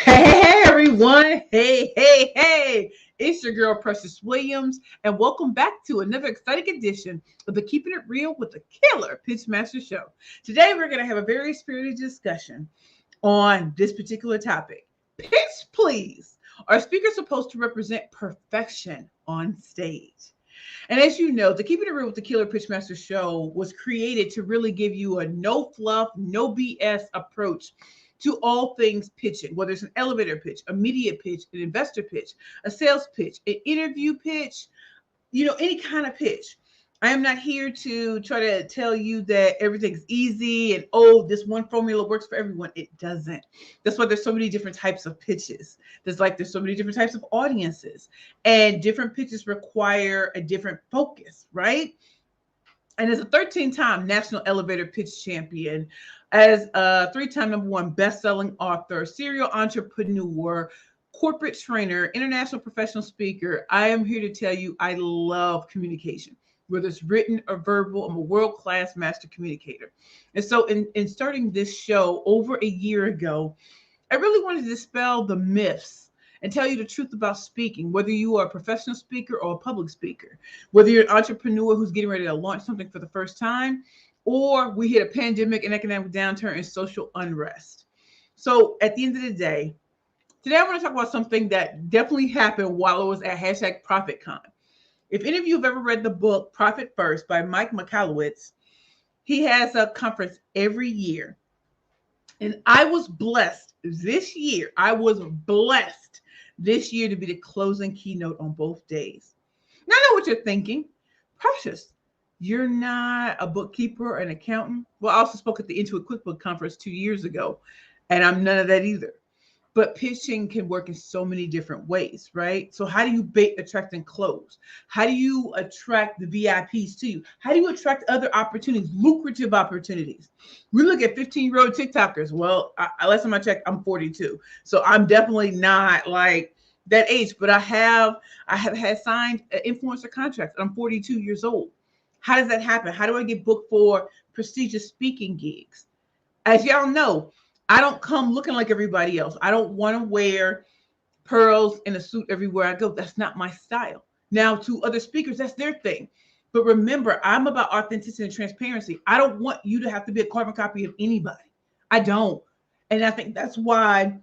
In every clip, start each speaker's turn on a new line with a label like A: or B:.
A: Hey everyone, hey, it's your girl Precious Williams, and welcome back to another exciting edition of the Keeping It Real with the Killer Pitchmaster Show. Today we're going to have a very spirited discussion on this particular topic. Pitch, please. Are speakers supposed to represent perfection on stage? And as you know, the Keeping It Real with the Killer Pitchmaster Show was created to really give you a no fluff, no BS approach to all things pitching, whether it's an elevator pitch, a media pitch, an investor pitch, a sales pitch, an interview pitch, any kind of pitch. I am not here to try to tell you that everything's easy and this one formula works for everyone. It doesn't. That's why there's so many different types of pitches. There's so many different types of audiences, and different pitches require a different focus, right? And as a 13-time national elevator pitch champion, as a 3-time number one best-selling author, serial entrepreneur, corporate trainer, international professional speaker, I am here to tell you I love communication. Whether it's written or verbal, I'm a world-class master communicator. And so in starting this show over a year ago, I really wanted to dispel the myths and tell you the truth about speaking, whether you are a professional speaker or a public speaker, whether you're an entrepreneur who's getting ready to launch something for the first time, or we hit a pandemic, an economic downturn, and social unrest. So at the end of the day, today I want to talk about something that definitely happened while I was at #ProfitCon. If any of you have ever read the book Profit First by Mike Michalowicz, he has a conference every year. And I was blessed this year. To be the closing keynote on both days. Now, I know what you're thinking. Precious, you're not a bookkeeper or an accountant. Well, I also spoke at the Intuit QuickBook conference 2 years ago, and I'm none of that either. But pitching can work in so many different ways, right? So how do you bait, attract, and close? How do you attract the VIPs to you? How do you attract other opportunities, lucrative opportunities? We look at 15-year-old TikTokers. Well, last time I checked, I'm 42. So I'm definitely not like that age, but I have had signed influencer contracts. I'm 42 years old. How does that happen? How do I get booked for prestigious speaking gigs? As y'all know, I don't come looking like everybody else. I don't want to wear pearls in a suit everywhere I go. That's not my style. Now, to other speakers, that's their thing. But remember, I'm about authenticity and transparency. I don't want you to have to be a carbon copy of anybody. I don't. And I think that's why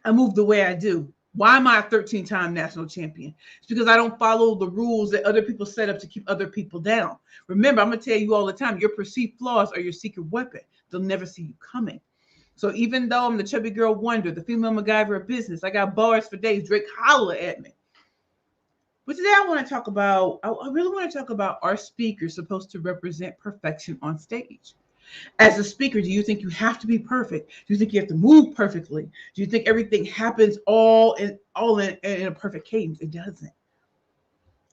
A: I move the way I do. Why am I a 13-time national champion? It's because I don't follow the rules that other people set up to keep other people down. Remember, I'm going to tell you all the time, your perceived flaws are your secret weapon. They'll never see you coming. So even though I'm the chubby girl wonder, the female MacGyver of business, I got bars for days. Drake holler at me. But today I really want to talk about, are speakers supposed to represent perfection on stage? As a speaker, do you think you have to be perfect? Do you think you have to move perfectly? Do you think everything happens all in a perfect cadence? It doesn't.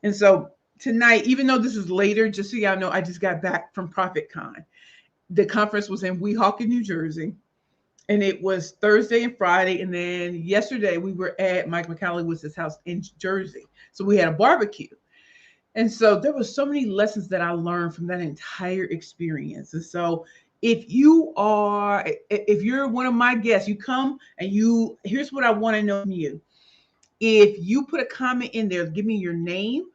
A: And so tonight, even though this is later, just so y'all know, I just got back from ProfitCon. The conference was in Weehawken, New Jersey. And it was Thursday and Friday. And then yesterday we were at Mike Michalowicz's house in Jersey. So we had a barbecue. And so there was so many lessons that I learned from that entire experience. And so if you're one of my guests, you come and here's what I want to know from you. If you put a comment in there, give me your name,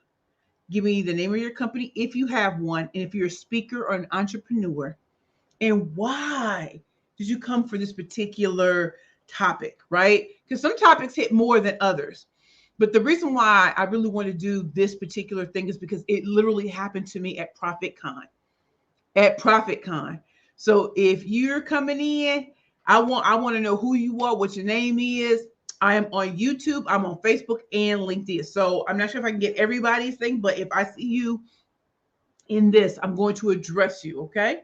A: give me the name of your company, if you have one, and if you're a speaker or an entrepreneur, and why did you come for this particular topic, right? Because some topics hit more than others. But the reason why I really want to do this particular thing is because it literally happened to me at ProfitCon. So if you're coming in, I want to know who you are, what your name is. I am on YouTube, I'm on Facebook and LinkedIn. So I'm not sure if I can get everybody's thing, but if I see you in this, I'm going to address you, okay?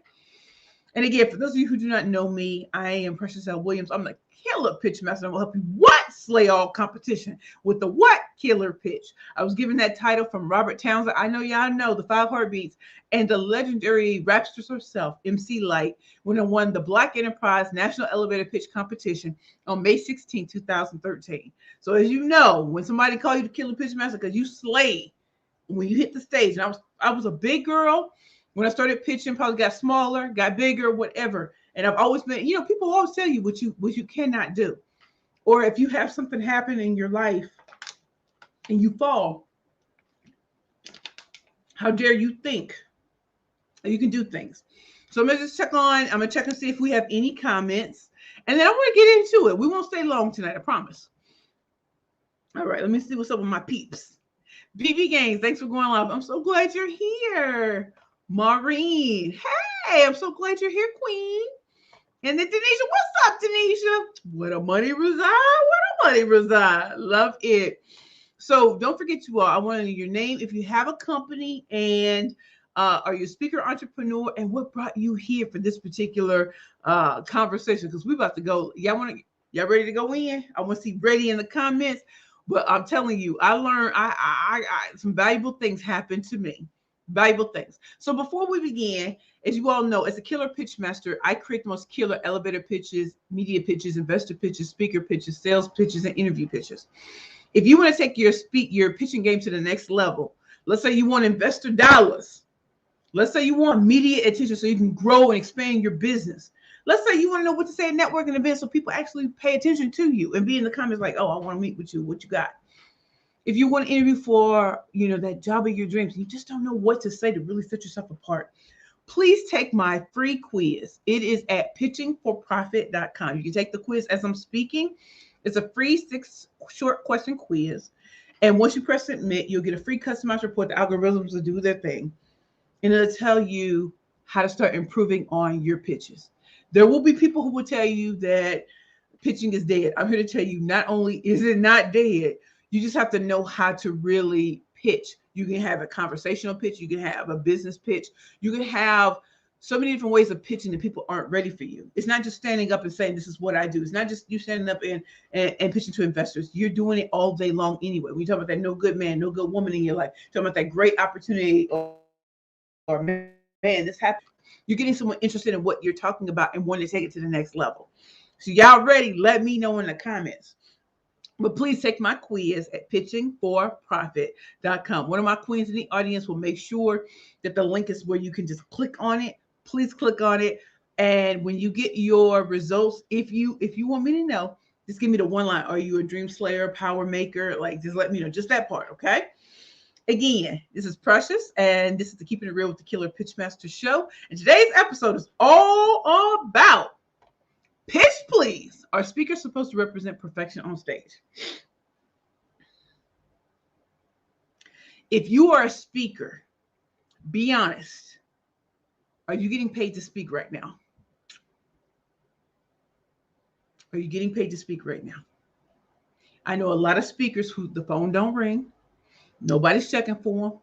A: And again, for those of you who do not know me, I am Precious L. Williams. I'm the killer pitch master. I'm going to help you slay all competition with the killer pitch. I was given that title from Robert Townsend. I know y'all know the 5 Heartbeats and the legendary rapstress herself, MC Lyte, when I won the Black Enterprise National Elevator Pitch Competition on May 16, 2013. So as you know, when somebody call you the killer pitch master, because you slay when you hit the stage. And I was a big girl. When I started pitching, probably got smaller, got bigger, whatever. And I've always been, people always tell you what you cannot do. Or if you have something happen in your life and you fall, how dare you think that you can do things? So I'm gonna check and see if we have any comments. And then I want to get into it. We won't stay long tonight, I promise. All right, let me see what's up with my peeps. BB Games, thanks for going live. I'm so glad you're here. Maureen, hey, I'm so glad you're here, Queen. And then Denisha, what's up, Denisha? Where the money reside? Where the money reside? Love it. So don't forget you all. I want to know your name if you have a company, and are you a speaker, entrepreneur, and what brought you here for this particular conversation? Because we're about to go. Y'all ready to go in? I want to see ready in the comments. But I'm telling you, I learned I some valuable things happened to me. Valuable things. So before we begin, as you all know, as a killer pitch master, I create the most killer elevator pitches, media pitches, investor pitches, speaker pitches, sales pitches, and interview pitches. If you want to take your pitching game to the next level, let's say you want investor dollars. Let's say you want media attention so you can grow and expand your business. Let's say you want to know what to say at networking events so people actually pay attention to you and be in the comments like, oh, I want to meet with you. What you got? If you want to interview for, that job of your dreams, and you just don't know what to say to really set yourself apart, please take my free quiz. It is at pitchingforprofit.com. You can take the quiz as I'm speaking. It's a free 6 short question quiz. And once you press submit, you'll get a free customized report. The algorithms will do their thing. And it'll tell you how to start improving on your pitches. There will be people who will tell you that pitching is dead. I'm here to tell you, not only is it not dead, you just have to know how to really pitch. You can have a conversational pitch. You can have a business pitch. You can have so many different ways of pitching that people aren't ready for you. It's not just standing up and saying, this is what I do. It's not just you standing up and pitching to investors. You're doing it all day long anyway. We talk about that no good man, no good woman in your life. Talking about that great opportunity or man, this happened. You're getting someone interested in what you're talking about and wanting to take it to the next level. So y'all ready? Let me know in the comments. But please take my quiz at pitchingforprofit.com. One of my queens in the audience will make sure that the link is where you can just click on it. Please click on it. And when you get your results, if you want me to know, just give me the one line. Are you a dream slayer, power maker? Like, just let me know. Just that part, okay? Again, this is Precious, and this is the Keeping It Real with the Killer Pitchmaster show. And today's episode is all about pitch, please. Are speakers supposed to represent perfection on stage? If you are a speaker, be honest. Are you getting paid to speak right now? Are you getting paid to speak right now? I know a lot of speakers who the phone don't ring. Nobody's checking for them.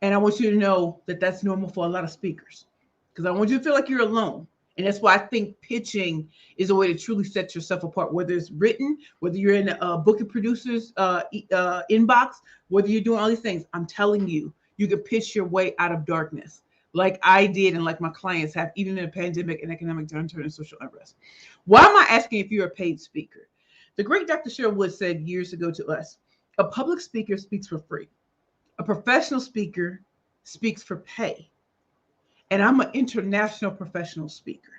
A: And I want you to know that that's normal for a lot of speakers, because I want you to feel like you're alone. And that's why I think pitching is a way to truly set yourself apart, whether it's written, whether you're in a booking producer's inbox, whether you're doing all these things. I'm telling you, you can pitch your way out of darkness like I did and like my clients have, even in a pandemic and economic downturn and social unrest. Why am I asking if you're a paid speaker? The great Dr. Cheryl Wood said years ago to us, a public speaker speaks for free. A professional speaker speaks for pay. And I'm an international professional speaker.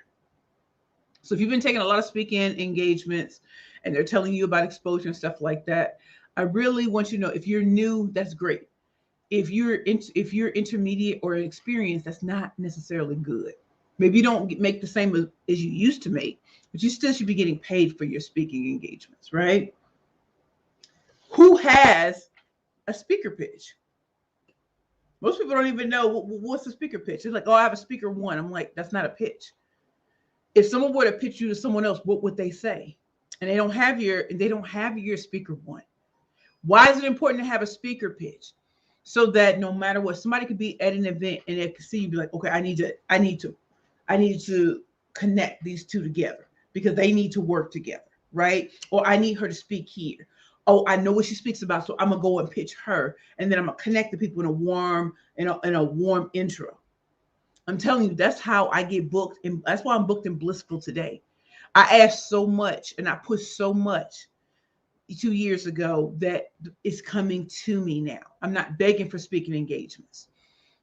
A: So if you've been taking a lot of speaking engagements and they're telling you about exposure and stuff like that, I really want you to know, if you're new, that's great. If you're intermediate or experienced, that's not necessarily good. Maybe you don't make the same as you used to make, but you still should be getting paid for your speaking engagements, right? Who has a speaker pitch? Most people don't even know what's a speaker pitch. It's like, oh, I have a speaker one. I'm like, that's not a pitch. If someone were to pitch you to someone else, what would they say? And they don't have your speaker one. Why is it important to have a speaker pitch? So that no matter what, somebody could be at an event and they could see you, be like, okay, I need to connect these two together because they need to work together, right? Or I need her to speak here. Oh, I know what she speaks about, so I'm gonna go and pitch her, and then I'm gonna connect the people in a warm intro. I'm telling you, that's how I get booked, and that's why I'm booked in Blissful today. I asked so much, and I pushed so much 2 years ago that is coming to me now. I'm not begging for speaking engagements,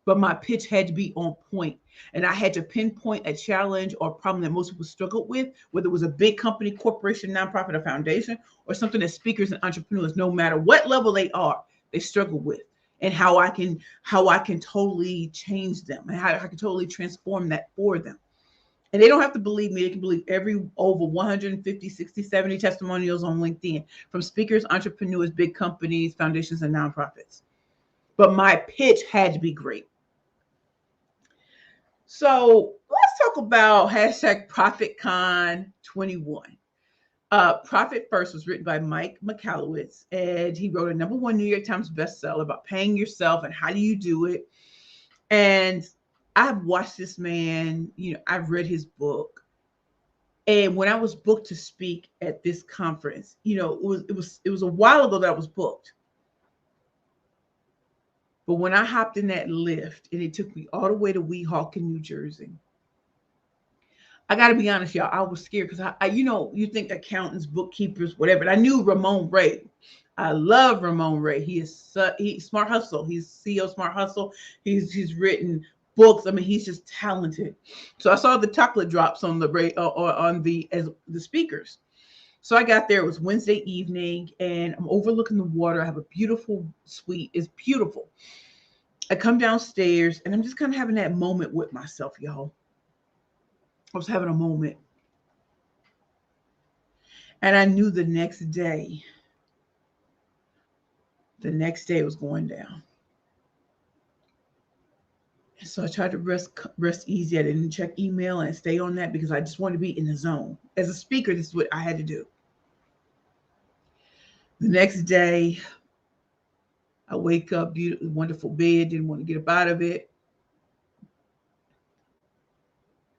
A: but my pitch had to be on point. And I had to pinpoint a challenge or problem that most people struggled with, whether it was a big company, corporation, nonprofit, or foundation, or something that speakers and entrepreneurs, no matter what level they are, they struggle with, and how I can totally change them and how I can totally transform that for them. And they don't have to believe me. They can believe every over 150, 60, 70 testimonials on LinkedIn from speakers, entrepreneurs, big companies, foundations, and nonprofits. But my pitch had to be great. So let's talk about hashtag ProfitCon21. Profit First was written by Mike Michalowicz, and he wrote a #1 New York Times bestseller about paying yourself and how do you do it. And I've watched this man, I've read his book. And when I was booked to speak at this conference, it was a while ago that I was booked. But when I hopped in that lift and it took me all the way to Weehawken, New Jersey, I got to be honest, y'all, I was scared because you think accountants, bookkeepers, whatever. And I knew Ramon Ray. I love Ramon Ray. He's Smart Hustle. He's CEO of Smart Hustle. He's written books. I mean, he's just talented. So I saw the chocolate drops on the speakers. So I got there. It was Wednesday evening, and I'm overlooking the water. I have a beautiful suite. It's beautiful. I come downstairs, and I'm just kind of having that moment with myself, y'all. I was having a moment. And I knew the next day was going down. And so I tried to rest easy. I didn't check email and stay on that because I just wanted to be in the zone. As a speaker, this is what I had to do. The next day, I wake up, beautiful, wonderful bed, didn't want to get up out of it.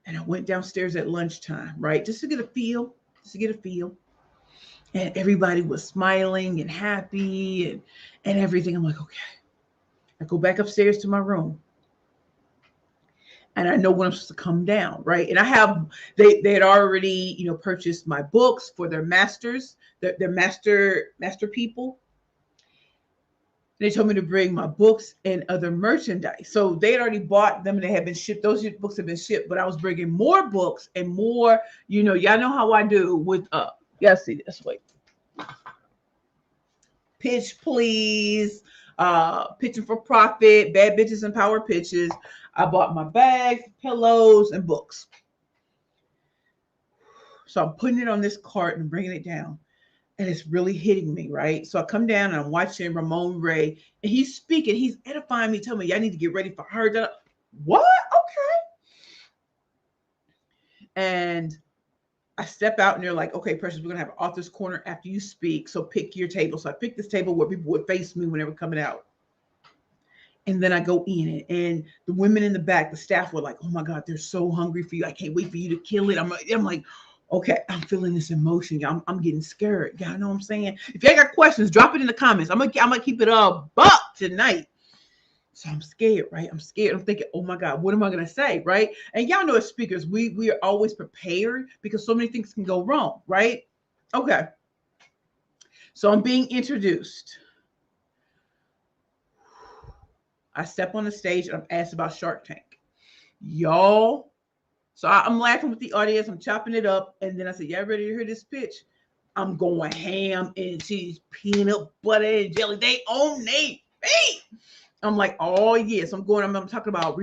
A: And I went downstairs at lunchtime, right? Just to get a feel. And everybody was smiling and happy and everything. I'm like, okay. I go back upstairs to my room. And I know when I'm supposed to come down, right? And they had already, purchased my books for their masters, their master people. They told me to bring my books and other merchandise. So they had already bought them and they had been shipped. Those books had been shipped, but I was bringing more books and more, y'all know how I do with, y'all see this, wait. Pitch Please, Pitching for Profit, Bad Bitches and Power Pitches. I bought my bags, pillows, and books. So I'm putting it on this cart and bringing it down. And it's really hitting me, right? So I come down and I'm watching Ramon Ray, and he's speaking. He's edifying me, telling me, I need to get ready for her. What? Okay. And I step out, and they're like, okay, Precious, we're going to have an author's corner after you speak. So pick your table. So I picked this table where people would face me when they were coming out. And then I go in it, and the women in the back, the staff were like, oh my God, they're so hungry for you. I can't wait for you to kill it. I'm like, okay, I'm feeling this emotion. I'm getting scared. Y'all know what I'm saying? If y'all got questions, drop it in the comments. I'm gonna keep it a buck tonight. So I'm scared, right? I'm scared. I'm thinking, oh my God, what am I gonna say, right? And y'all know as speakers, we are always prepared because so many things can go wrong, right? Okay. So I'm being introduced. I step on the stage and I'm asked about Shark Tank. Y'all. So I'm laughing with the audience. I'm chopping it up. And then I said, y'all ready to hear this pitch? I'm going ham and cheese, peanut butter and jelly. They own me. I'm like, oh, yes. I'm talking about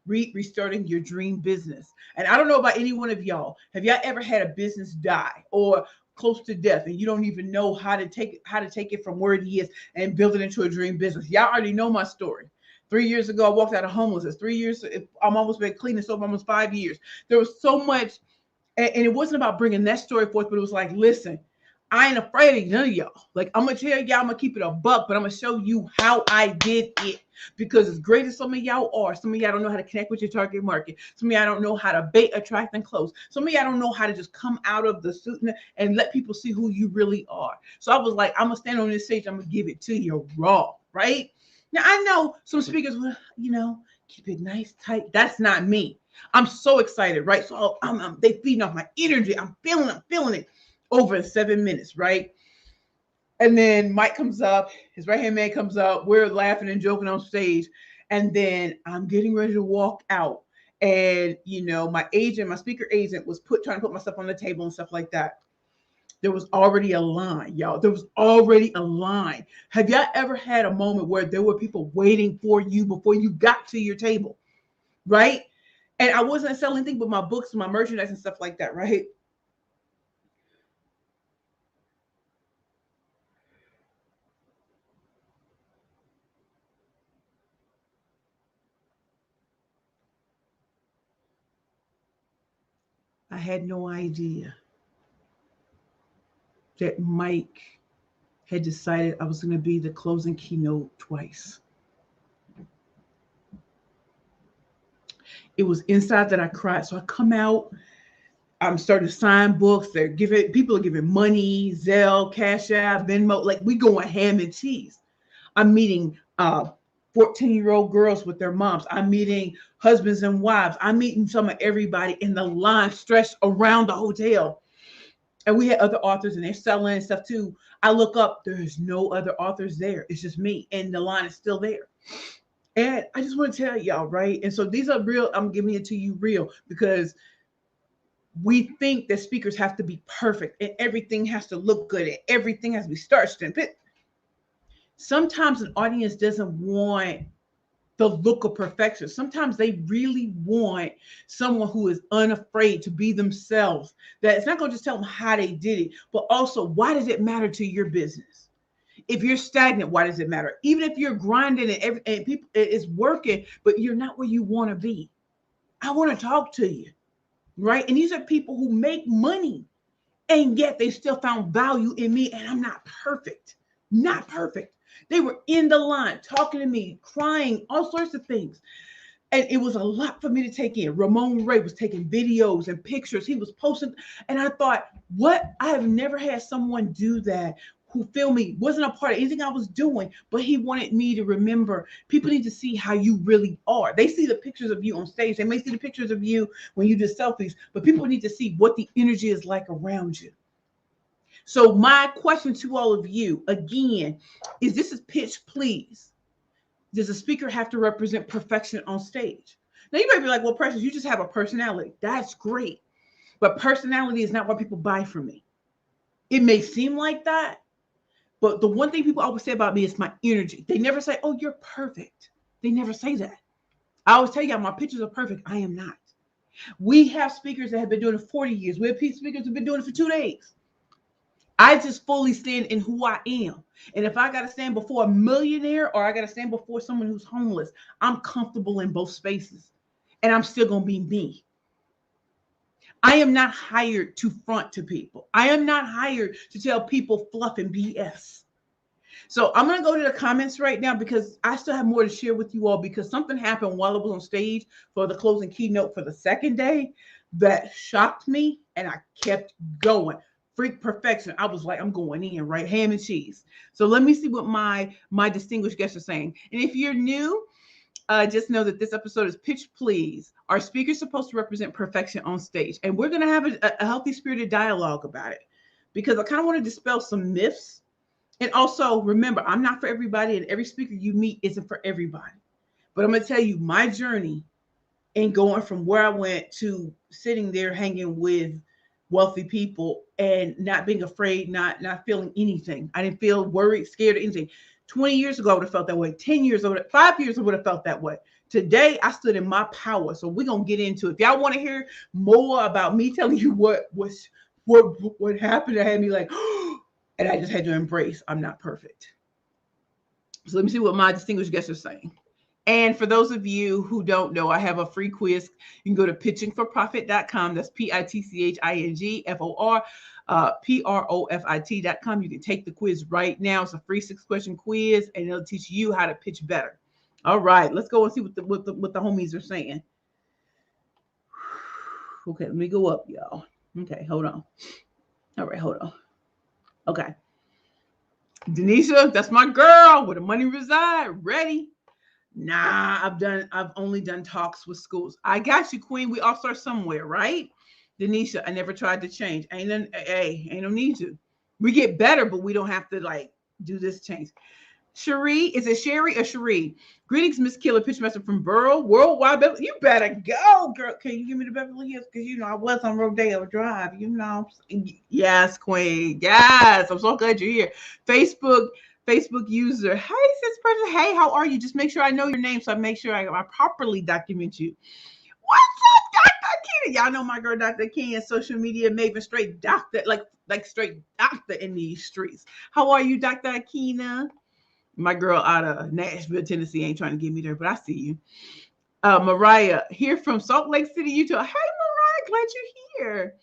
A: restarting your dream business. And I don't know about any one of y'all. Have y'all ever had a business die or close to death and you don't even know how to take it from where it is and build it into a dream business? Y'all already know my story. 3 years ago, I walked out of homelessness. 3 years, I'm almost been clean and sober almost 5 years. There was so much, and it wasn't about bringing that story forth, but it was like, listen, I ain't afraid of none of y'all. Like, I'm going to tell y'all, I'm going to keep it a buck, but I'm going to show you how I did it. Because as great as some of y'all are, some of y'all don't know how to connect with your target market. Some of y'all don't know how to bait, attract, and close. Some of y'all don't know how to just come out of the suit and let people see who you really are. So I was like, I'm going to stand on this stage. I'm going to give it to you raw, right? Now, I know some speakers will, keep it nice, tight. That's not me. I'm so excited, right? So they feeding off my energy. I'm feeling it over in 7 minutes, right? And then Mike comes up, his right-hand man comes up. We're laughing and joking on stage. And then I'm getting ready to walk out. And my agent, my speaker agent was trying to put my stuff on the table and stuff like that. There was already a line, y'all. There was already a line. Have y'all ever had a moment where there were people waiting for you before you got to your table? Right? And I wasn't selling anything but my books, my merchandise and stuff like that, right? I had no idea that Mike had decided I was going to be the closing keynote twice. It was inside that I cried. So I come out, I'm starting to sign books. People are giving money, Zelle, Cash App, Venmo, like we going ham and cheese. I'm meeting 14-year-old girls with their moms. I'm meeting husbands and wives. I'm meeting some of everybody in the line stretched around the hotel. And we had other authors and they're selling and stuff too. I look up, there's no other authors there. It's just me. And the line is still there. And I just want to tell y'all, right? And so these are real. I'm giving it to you real because we think that speakers have to be perfect and everything has to look good and everything has to be starched and fit. Sometimes an audience doesn't want the look of perfection. Sometimes they really want someone who is unafraid to be themselves. That it's not going to just tell them how they did it, but also why does it matter to your business? If you're stagnant, why does it matter? Even if you're grinding and people it's working, but you're not where you want to be. I want to talk to you, right? And these are people who make money, and yet they still found value in me, and I'm not perfect. Not perfect. They were in the line talking to me, crying, all sorts of things. And it was a lot for me to take in. Ramon Ray was taking videos and pictures. He was posting. And I thought, what? I have never had someone do that who filmed me, wasn't a part of anything I was doing, but he wanted me to remember. People need to see how you really are. They see the pictures of you on stage. They may see the pictures of you when you do selfies, but people need to see what the energy is like around you. So my question to all of you, again, is this is pitch please. Does a speaker have to represent perfection on stage? Now you might be like, well, Precious, you just have a personality. That's great. But personality is not what people buy from me. It may seem like that, but the one thing people always say about me is my energy. They never say, oh, you're perfect. They never say that. I always tell you, my pictures are perfect. I am not. We have speakers that have been doing it 40 years. We have speakers who have been doing it for 2 days. I just fully stand in who I am. And if I got to stand before a millionaire or I got to stand before someone who's homeless, I'm comfortable in both spaces. And I'm still going to be me. I am not hired to front to people. I am not hired to tell people fluff and BS. So I'm going to go to the comments right now because I still have more to share with you all because something happened while I was on stage for the closing keynote for the second day that shocked me and I kept going. Freak perfection. I was like, I'm going in, right? Ham and cheese. So let me see what my distinguished guests are saying. And if you're new, just know that this episode is Pitch Please. Our speaker is supposed to represent perfection on stage. And we're going to have a healthy spirited dialogue about it because I kind of want to dispel some myths. And also remember, I'm not for everybody and every speaker you meet isn't for everybody. But I'm going to tell you my journey in going from where I went to sitting there hanging with wealthy people and not being afraid, not feeling anything. I didn't feel worried, scared, or anything. 20 years ago, I would have felt that way. 10 years, 5 years, I would have felt that way. Today, I stood in my power. So we're going to get into it. If y'all want to hear more about me telling you what happened, I had me like, and I just had to embrace, I'm not perfect. So let me see what my distinguished guests are saying. And for those of you who don't know, I have a free quiz. You can go to pitchingforprofit.com. That's pitchingforprofit.com. You can take the quiz right now. It's a free 6-question quiz, and it'll teach you how to pitch better. All right, let's go and see what the homies are saying. Okay, let me go up, y'all. Okay, hold on. All right, hold on. Okay. Denisha, that's my girl. Where the money reside. Ready? Nah, I've only done talks with schools. I got you, Queen. We all start somewhere, right? Denisha, I never tried to change. Ain't no need to. We get better, but we don't have to like do this change. Cherie, is it Sherry or Cherie? Greetings, Miss Killer Pitchmaster from Borough Worldwide. You better go, girl. Can you give me the Beverly Hills? Because I was on Rodeo Drive. Yes, Queen. Yes, I'm so glad you're here. Facebook, Facebook user. Hey, sis person. Hey, how are you? Just make sure I know your name, so I make sure I properly document you. What's up, Dr. Kenya? Y'all know my girl, Dr. Kenya, social media maven, straight doctor, like straight doctor in these streets. How are you, Dr. Akina? My girl out of Nashville, Tennessee ain't trying to get me there, but I see you. Mariah, here from Salt Lake City, Utah. Hey, Mariah, glad you're here.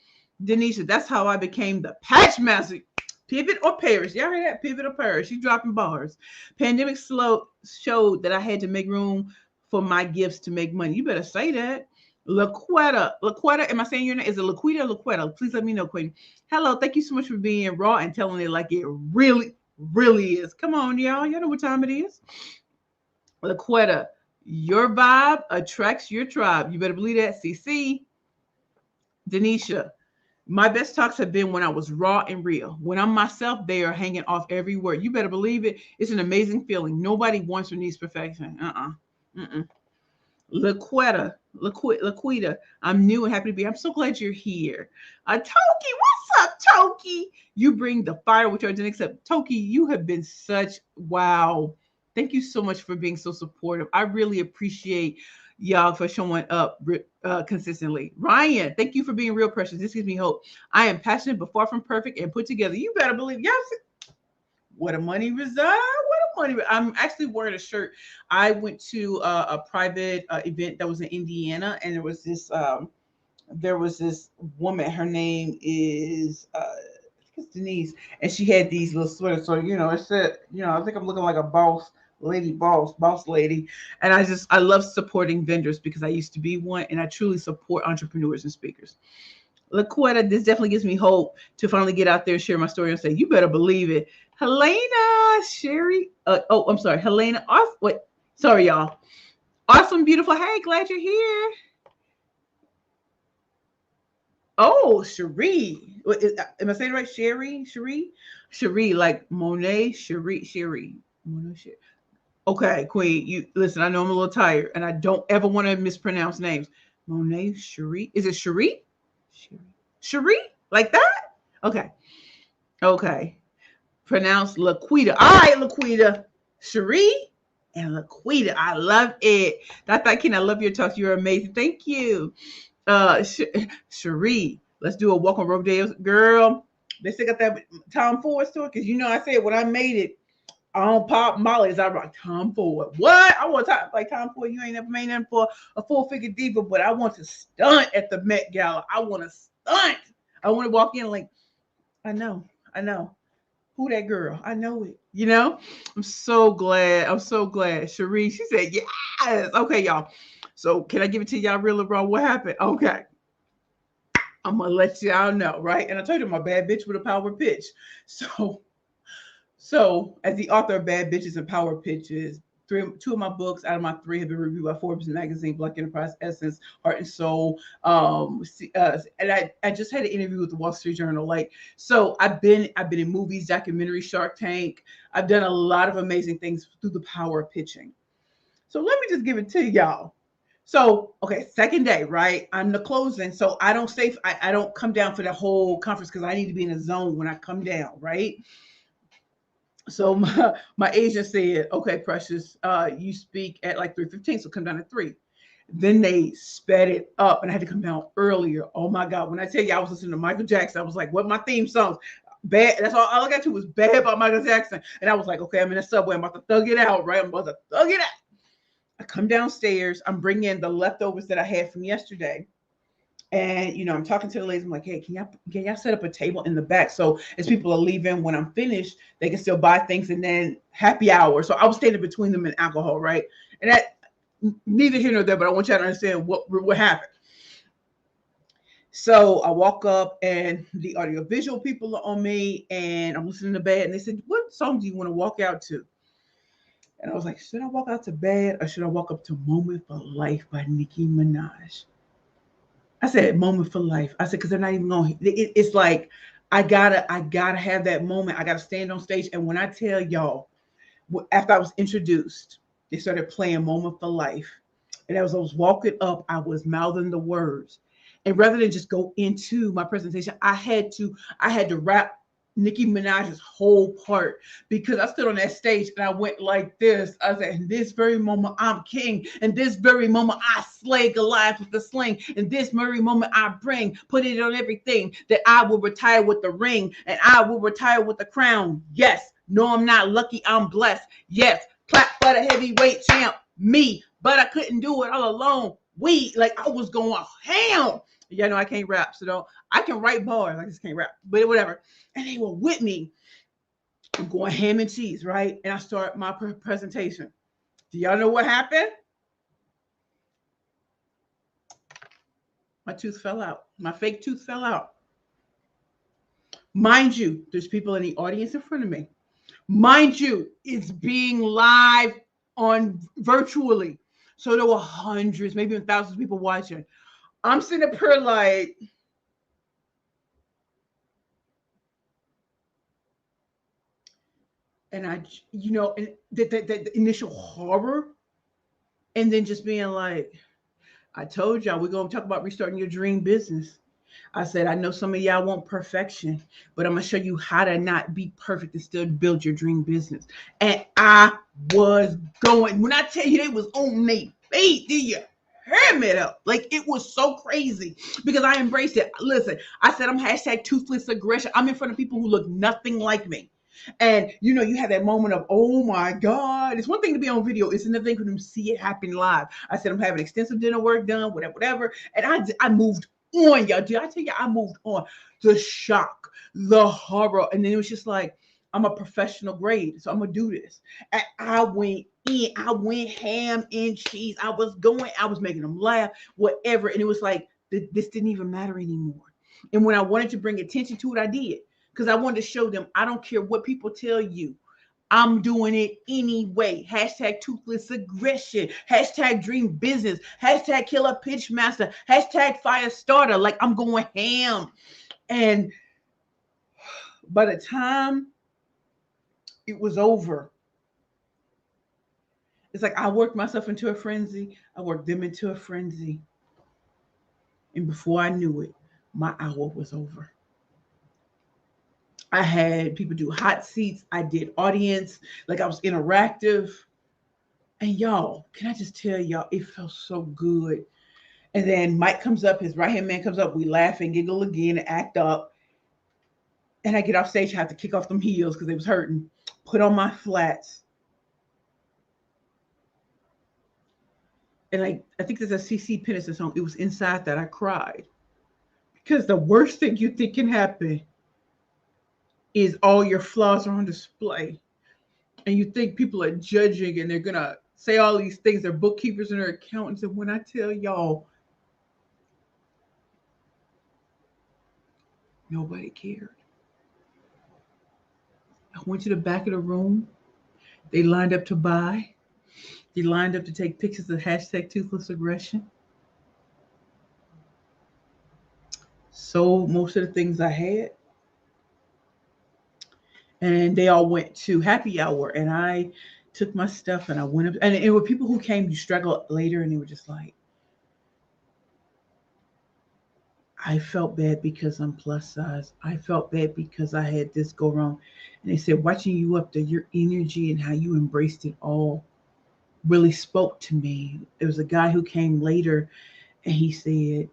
A: Denisha, that's how I became the patch master. Pivot or perish. Y'all hear that? Pivot or perish. She dropping bars. Pandemic showed that I had to make room for my gifts to make money. You better say that. Laquetta, am I saying your name? Is it Laquita or Laquetta? Please let me know, Queen. Hello, thank you so much for being raw and telling it like it really is. Come on, y'all. You know what time it is. Laquetta, your vibe attracts your tribe. You better believe that. CC. Denisha, my best talks have been when I was raw and real. When I'm myself, they are hanging off every word. You better believe it. It's an amazing feeling. Nobody wants or needs perfection. Mm-mm. Laquita, I'm new and happy to be. I'm so glad you're here. Toki, what's up, Toki? You bring the fire with your didn't accept. Toki, you have been such wow. Thank you so much for being so supportive. I really appreciate y'all for showing up consistently. Ryan, thank you for being real precious. This gives me hope. I am passionate but far from perfect and put together. You better believe. Yes. What a money reside. I'm actually wearing a shirt. I went to a private event that was in Indiana, and there was this woman. Her name is Denise, and she had these little sweaters. So it said, I think I'm looking like a boss lady. And I love supporting vendors because I used to be one, and I truly support entrepreneurs and speakers. Laquetta, this definitely gives me hope to finally get out there and share my story and say, you better believe it. Helena, Sherry. I'm sorry. Helena. Wait, sorry, y'all. Awesome, beautiful. Hey, glad you're here. Oh, Cherie. Am I saying it right? Cherie, like Monet, Cherie. Monet, Cherie. Okay, Queen. You listen. I know I'm a little tired, and I don't ever want to mispronounce names. Monet, Cherie. Is it Cherie? Cherie? Like that? Okay. Okay. Pronounced Laquita. All right, Laquita. Cherie and Laquita. I love it. Dr. Ken, I love your talk. You're amazing. Thank you. Cherie, let's do a walk on Rodeo. Girl, they still got that Tom Ford story because I said when I made it on Pop Molly's, I like Tom Ford. What? I want to talk like Tom Ford. You ain't never made nothing for a full figure diva, but I want to stunt at the Met Gala. I want to stunt. I want to walk in like, I know. Who that girl? I know it. I'm so glad. Cherie, she said yes. Okay, y'all. So can I give it to y'all real raw? What happened? Okay. I'm gonna let y'all know, right? And I told you I'm a bad bitch with a power pitch. So as the author of Bad Bitches and Power Pitches, two of my books out of my three have been reviewed by Forbes magazine, Black Enterprise Essence, Heart and Soul. And I just had an interview with the Wall Street Journal. So I've been in movies, documentaries, Shark Tank. I've done a lot of amazing things through the power of pitching. So let me just give it to y'all. So, okay, second day, right? I'm the closing. So I don't come down for the whole conference because I need to be in a zone when I come down, right? So my agent said, okay, Precious, you speak at like 3:15, so come down at 3. Then they sped it up and I had to come down earlier. Oh my God. When I tell you I was listening to Michael Jackson, I was like, what my theme songs? Bad. That's all I got to was Bad by Michael Jackson. And I was like, okay, I'm in the subway. I'm about to thug it out, right? I'm about to thug it out. I come downstairs. I'm bringing in the leftovers that I had from yesterday. And I'm talking to the ladies. I'm like, hey, can y'all set up a table in the back so as people are leaving, when I'm finished, they can still buy things, and then happy hour. So I was standing between them and alcohol, right? And that neither here nor there, but I want y'all to understand what happened. So I walk up and the audiovisual people are on me, and I'm listening to Bad, and they said, what song do you want to walk out to? And I was like, should I walk out to Bad or should I walk up to Moment for Life by Nicki Minaj? I said Moment for Life. I said, because they're not even going. It's like I gotta have that moment. I gotta stand on stage. And when I tell y'all, After I was introduced, they started playing Moment for Life. And as I was walking up, I was mouthing the words. And rather than just go into my presentation, I had to rap Nicki Minaj's whole part because I stood on that stage and I went like this. I said, in this very moment, I'm king. In this very moment, I slay Goliath with the sling. In this very moment, I put it on everything that I will retire with the ring and I will retire with the crown. Yes. No, I'm not lucky. I'm blessed. Yes. Clap for the heavyweight champ, me. But I couldn't do it all alone. I was going ham. Yeah, no, I can't rap. So don't. I can write bars. I just can't rap. But whatever. And they were with me. I'm going ham and cheese, right? And I start my presentation. Do y'all know what happened? My tooth fell out. My fake tooth fell out. Mind you, there's people in the audience in front of me. Mind you, it's being live on virtually. So there were hundreds, maybe even thousands of people watching. I'm sitting up here like, and and the initial horror, and then just being like, I told y'all we're gonna talk about restarting your dream business. I said, I know some of y'all want perfection, but I'm gonna show you how to not be perfect and still build your dream business. And I was going, when I tell you they was on their feet, did you hear me up? Like it was so crazy because I embraced it. Listen, I said I'm hashtag toothless aggression. I'm in front of people who look nothing like me. And you have that moment of, oh my God. It's one thing to be on video, it's another thing to see it happen live. I said I'm having extensive dental work done, whatever. And I moved on, y'all. Did I tell you I moved on? The shock, the horror. And then it was just like, I'm a professional grade, so I'm gonna do this. And I went in, I went ham and cheese. I was making them laugh, whatever. And it was like, this didn't even matter anymore. And when I wanted to bring attention to it, I did. Because I wanted to show them, I don't care what people tell you. I'm doing it anyway. Hashtag toothless aggression. Hashtag dream business. Hashtag killer pitch master. Hashtag fire starter. Like I'm going ham. And by the time it was over, it's like I worked myself into a frenzy. I worked them into a frenzy. And before I knew it, my hour was over. I had people do hot seats. I did audience. Like I was interactive. And y'all, can I just tell y'all, it felt so good. And then Mike comes up, his right hand man comes up. We laugh and giggle again and act up. And I get off stage. I have to kick off them heels because they was hurting. Put on my flats. And I think there's a CC Peniston song. It was inside that I cried. Because the worst thing you think can happen is all your flaws are on display. And you think people are judging and they're going to say all these things. They're bookkeepers and they're accountants. And when I tell y'all, nobody cared. I went to the back of the room. They lined up to buy. They lined up to take pictures of hashtag toothless aggression. Sold most of the things I had. And they all went to happy hour. And I took my stuff and I went up. And it were people who came to struggle later and they were just like, I felt bad because I'm plus size. I felt bad because I had this go wrong. And they said, watching you up there, your energy and how you embraced it all really spoke to me. There was a guy who came later and he said,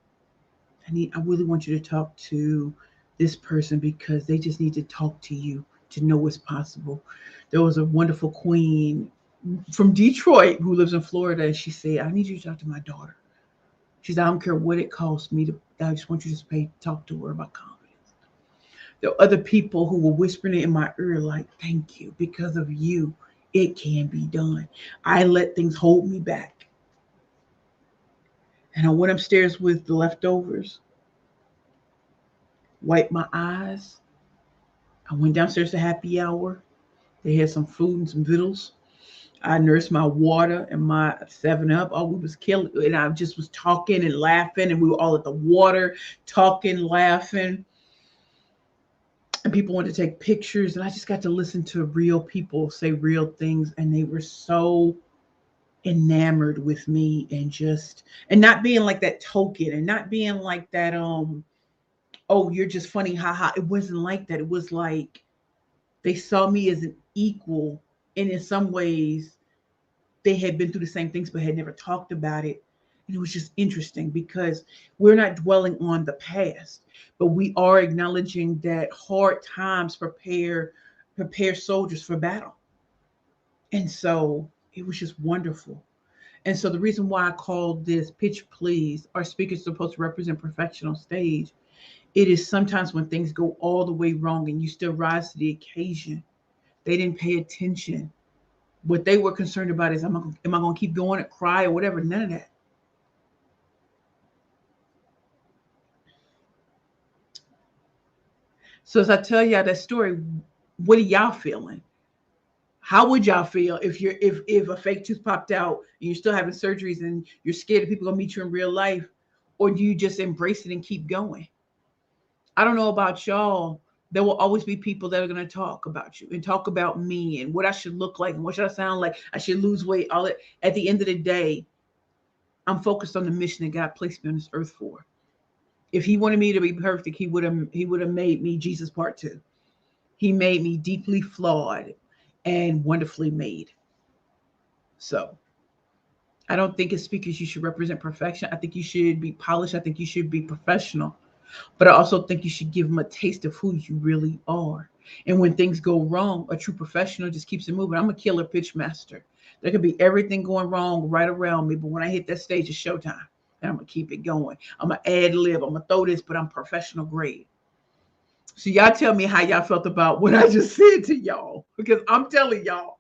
A: I really want you to talk to this person because they just need to talk to you to know what's possible. There was a wonderful queen from Detroit who lives in Florida. And she said, I need you to talk to my daughter. She said, I don't care what it costs me to, I just want you to talk to her about confidence. There are other people who were whispering it in my ear like, thank you. Because of you, it can be done. I let things hold me back. And I went upstairs with the leftovers, wiped my eyes. I went downstairs to happy hour. They had some food and some vittles. I nursed my water and my 7-Up. Oh, we was killing, and I just was talking and laughing, and we were all at the water, talking, laughing. and people wanted to take pictures, and I just got to listen to real people say real things, and they were so enamored with me, and just, and not being like that token, and not being like that oh, you're just funny, haha. It wasn't like that. It was like they saw me as an equal, and in some ways they had been through the same things but had never talked about it. And it was just interesting because we're not dwelling on the past, but we are acknowledging that hard times prepare soldiers for battle. And so it was just wonderful. And so the reason why I called this Pitch Please, our speakers supposed to represent perfection on stage. It is sometimes when things go all the way wrong and you still rise to the occasion. They didn't pay attention. What they were concerned about is, am I going to keep going and cry or whatever? None of that. So as I tell y'all that story, what are y'all feeling? How would y'all feel if a fake tooth popped out and you're still having surgeries and you're scared that people are gonna meet you in real life, or do you just embrace it and keep going? I don't know about y'all. There will always be people that are going to talk about you and talk about me and what I should look like and what should I sound like. I should lose weight. All that. At the end of the day, I'm focused on the mission that God placed me on this earth for. If He wanted me to be perfect, He would have made me Jesus Part 2. He made me deeply flawed and wonderfully made. So I don't think as speakers you should represent perfection. I think you should be polished. I think you should be professional. But I also think you should give them a taste of who you really are. And when things go wrong, a true professional just keeps it moving. I'm a killer pitch master. There could be everything going wrong right around me, but when I hit that stage, it's showtime. And I'm gonna keep it going. I'm gonna ad lib. I'm gonna throw this, but I'm professional grade. So y'all tell me how y'all felt about what I just said to y'all, because I'm telling y'all,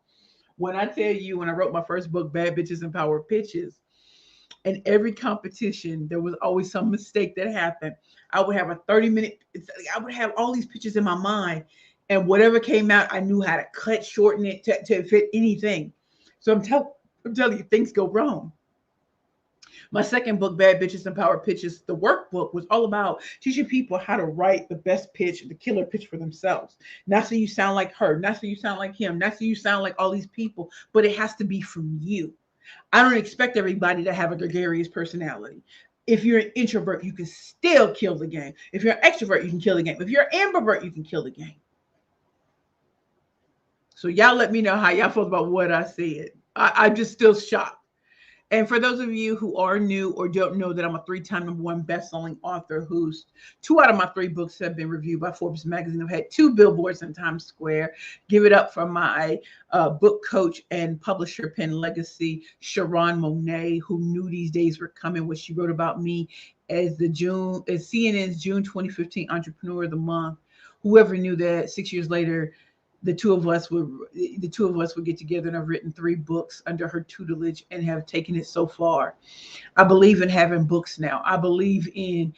A: when I tell you, when I wrote my first book, Bad Bitches and Power Pitches, in every competition, there was always some mistake that happened. I would have a 30-minute, I would have all these pictures in my mind, and whatever came out, I knew how to cut, shorten it to fit anything. So I'm telling you, things go wrong. My second book, Bad Bitches and Power Pitches, the workbook was all about teaching people how to write the best pitch, the killer pitch for themselves. Not so you sound like her, not so you sound like him, not so you sound like all these people, but it has to be from you. I don't expect everybody to have a gregarious personality. If you're an introvert, you can still kill the game. If you're an extrovert, you can kill the game. If you're an ambivert, you can kill the game. So y'all let me know how y'all felt about what I said. I'm just still shocked. And for those of you who are new or don't know that I'm a three-time #1 best-selling author whose 2 out of my 3 books have been reviewed by Forbes magazine. I've had 2 billboards in Times Square. Give it up for my book coach and publisher, Pen Legacy, Sharon Monet, who knew these days were coming when she wrote about me as CNN's June 2015 Entrepreneur of the Month. Whoever knew that 6 years later the two of us would get together, and I've written 3 books under her tutelage and have taken it so far. I believe in having books now. I believe in,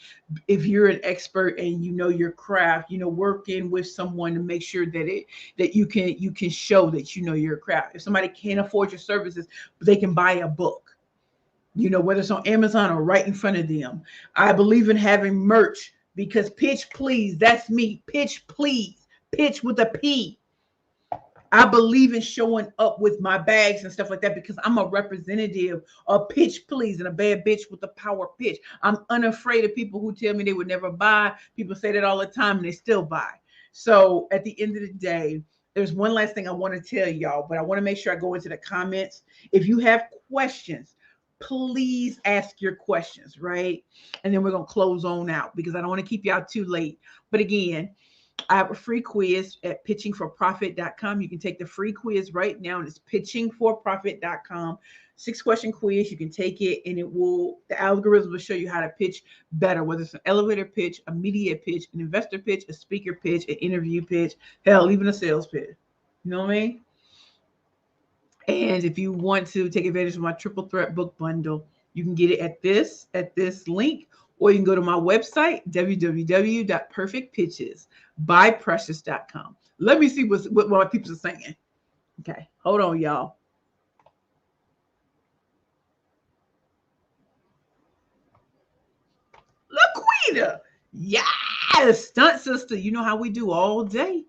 A: if you're an expert and you know your craft, working with someone to make sure that you can show that you know your craft. If somebody can't afford your services, they can buy a book. Whether it's on Amazon or right in front of them. I believe in having merch because pitch please, that's me. Pitch please. Pitch with a P. I believe in showing up with my bags and stuff like that because I'm a representative of Pitch Please and a bad bitch with the power pitch. I'm unafraid of people who tell me they would never buy. People say that all the time and they still buy. So at the end of the day, there's one last thing I want to tell y'all, but I want to make sure I go into the comments. If you have questions, please ask your questions, right? And then we're going to close on out because I don't want to keep y'all too late. But again, I have a free quiz at pitchingforprofit.com. You can take the free quiz right now, and it's pitchingforprofit.com. 6-question quiz. You can take it, and the algorithm will show you how to pitch better, whether it's an elevator pitch, a media pitch, an investor pitch, a speaker pitch, an interview pitch, hell, even a sales pitch. You know what I mean? And if you want to take advantage of my triple threat book bundle, you can get it at this link, or you can go to my website, www.perfectpitchesbyprecious.com. Let me see what my people are saying. Okay, hold on, y'all. Laquita, yes. Stunt sister, you know how we do all day.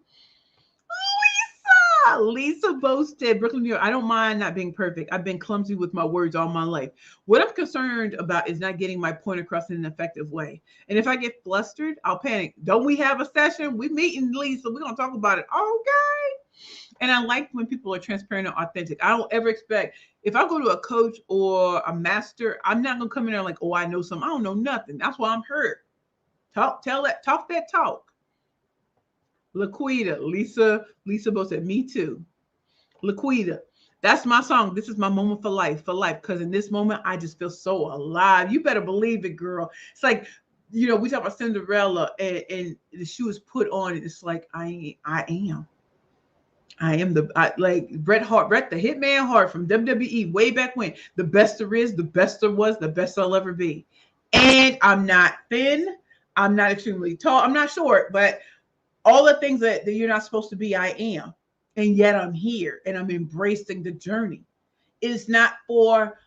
A: Lisa Bosted, Brooklyn, New York. I don't mind not being perfect. I've been clumsy with my words all my life. What I'm concerned about is not getting my point across in an effective way. And if I get flustered, I'll panic. Don't we have a session? We meeting, Lisa. We're gonna talk about it. Okay. And I like when people are transparent and authentic. I don't ever expect, if I go to a coach or a master, I'm not gonna come in there like, oh, I know something. I don't know nothing. That's why I'm hurt. Talk that talk. Laquita, Lisa both said, me too. Laquita, that's my song. This is my moment for life, Because in this moment, I just feel so alive. You better believe it, girl. It's like, we talk about Cinderella and the shoe is put on, and it's like, I am like Bret the Hitman Hart from WWE way back when. The best there is, the best there was, the best I'll ever be. And I'm not thin. I'm not extremely tall. I'm not short, but all the things that you're not supposed to be, I am. And yet I'm here and I'm embracing the journey. It's not for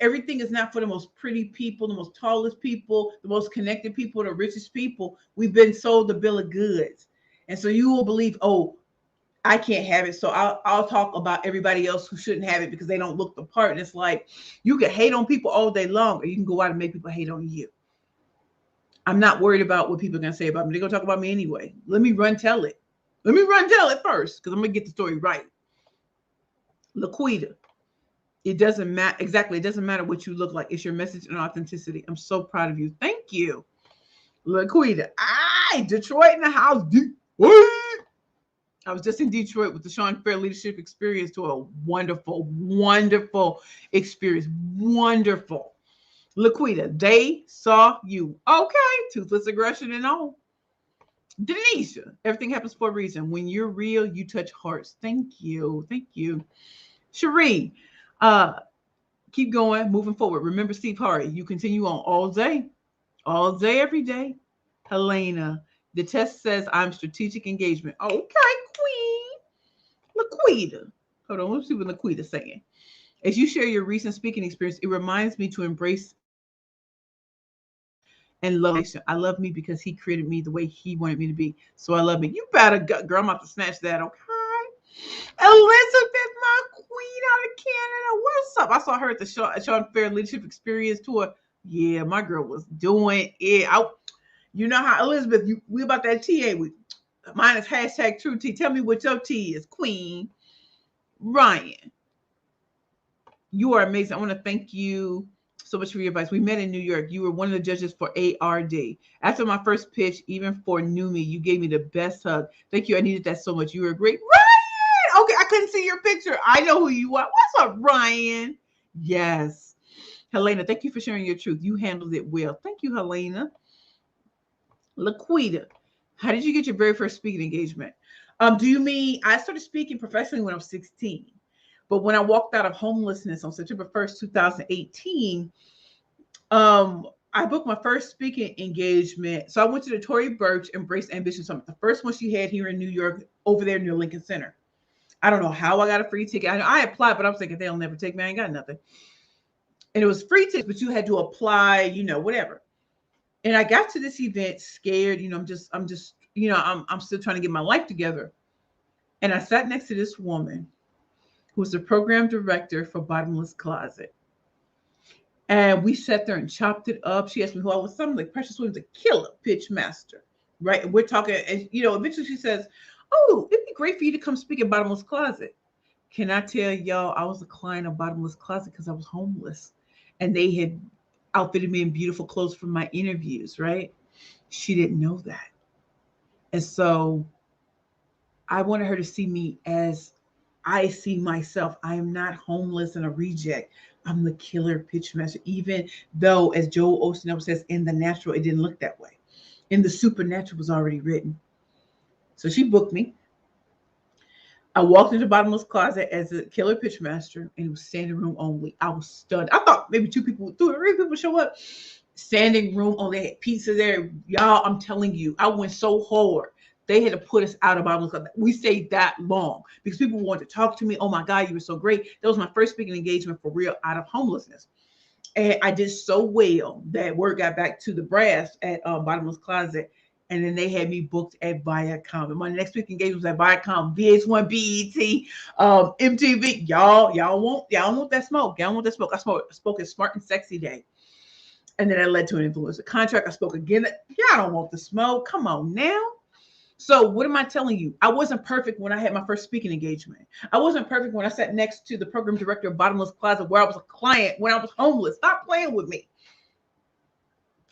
A: everything is not for the most pretty people, the most tallest people, the most connected people, the richest people. We've been sold the bill of goods. And so you will believe, oh, I can't have it. So I'll talk about everybody else who shouldn't have it because they don't look the part. And it's like, you can hate on people all day long, or you can go out and make people hate on you. I'm not worried about what people are going to say about me. They're going to talk about me anyway. Let me tell it first, because I'm going to get the story right. Laquita, it doesn't matter. Exactly. It doesn't matter what you look like. It's your message and authenticity. I'm so proud of you. Thank you. Laquita. Detroit in the house. I was just in Detroit with the Sean Fair Leadership Experience to a wonderful, wonderful experience. Wonderful. Laquita, they saw you. Okay. Toothless aggression and all. Denisha, everything happens for a reason. When you're real, you touch hearts. Thank you. Thank you. Cherie, keep going, moving forward. Remember Steve Harvey. You continue on all day, every day. Helena, the test says I'm strategic engagement. Okay, Queen. Laquita. Hold on, let's see what Laquita's saying. As you share your recent speaking experience, it reminds me to embrace and love. I love me because he created me the way he wanted me to be. So I love me. You better, girl, I'm about to snatch that, okay? Elizabeth, my queen out of Canada. What's up? I saw her at the Sean Fair Leadership Experience Tour. Yeah, my girl was doing it. You know how, Elizabeth, we about that tea, ain't we? Mine is hashtag true tea. Tell me what your tea is, queen. Ryan, you are amazing. I want to thank you so much for your advice. We met in New York. You were one of the judges for ARD. After my first pitch, even for New Me, you gave me the best hug. Thank you. I needed that so much. You were great. Ryan! Okay, I couldn't see your picture. I know who you are. What's up, Ryan? Yes. Helena, thank you for sharing your truth. You handled it well. Thank you, Helena. Laquita, how did you get your very first speaking engagement? Do you mean I started speaking professionally when I was 16? But when I walked out of homelessness on September 1st, 2018, I booked my first speaking engagement. So I went to the Tory Burch Embrace Ambition Summit, the first one she had here in New York, over there near Lincoln Center. I don't know how I got a free ticket. I applied, but I was thinking they'll never take me. I ain't got nothing. And it was free tickets, but you had to apply, whatever. And I got to this event scared. I'm just, I'm still trying to get my life together. And I sat next to this woman who was the program director for Bottomless Closet. And we sat there and chopped it up. She asked me who I was. Something like Precious Williams, a killer pitch master, right? And we're talking, and eventually she says, "Oh, it'd be great for you to come speak at Bottomless Closet." Can I tell y'all, I was a client of Bottomless Closet because I was homeless, and they had outfitted me in beautiful clothes for my interviews, right? She didn't know that, and so I wanted her to see me as I see myself. I am not homeless and a reject. I'm the killer pitch master, even though, as Joel Osteen says, in the natural, it didn't look that way. In the supernatural was already written. So she booked me. I walked into Bottomless Closet as a killer pitch master, and it was standing room only. I was stunned. I thought maybe 2 people, 3 people show up. Standing room only. They had pizza there. Y'all, I'm telling you, I went so hard. They had to put us out of Bottomless Closet. We stayed that long because people wanted to talk to me. Oh my God, you were so great. That was my first speaking engagement for real out of homelessness. And I did so well that word got back to the brass at Bottomless Closet. And then they had me booked at Viacom. And my next week engagement was at Viacom, VH1, BET, MTV. Y'all want that smoke. Y'all want that smoke. I spoke at Smart and Sexy Day. And then that led to an influencer contract. I spoke again. Y'all don't want the smoke. Come on now. So what am I telling you? I wasn't perfect when I had my first speaking engagement. I wasn't perfect when I sat next to the program director of Bottomless Closet, where I was a client when I was homeless. Stop playing with me.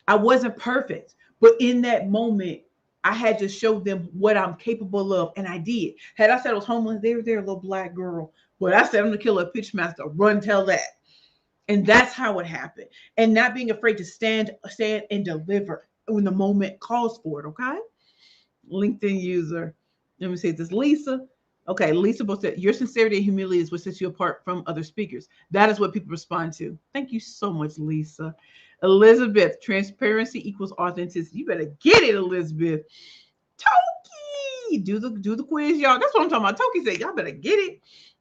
A: I wasn't perfect. But in that moment, I had to show them what I'm capable of, and I did. Had I said I was homeless, they were there, a little black girl. But I said I'm the killer pitch master. Run, tell that. And that's how it happened. And not being afraid to stand and deliver when the moment calls for it, okay? LinkedIn user. Let me say this, Lisa. Okay, Lisa both said, your sincerity and humility is what sets you apart from other speakers. That is what people respond to. Thank you so much, Lisa. Elizabeth, transparency equals authenticity. You better get it, Elizabeth. Toki, do the quiz, y'all. That's what I'm talking about. Toki said, y'all better get it.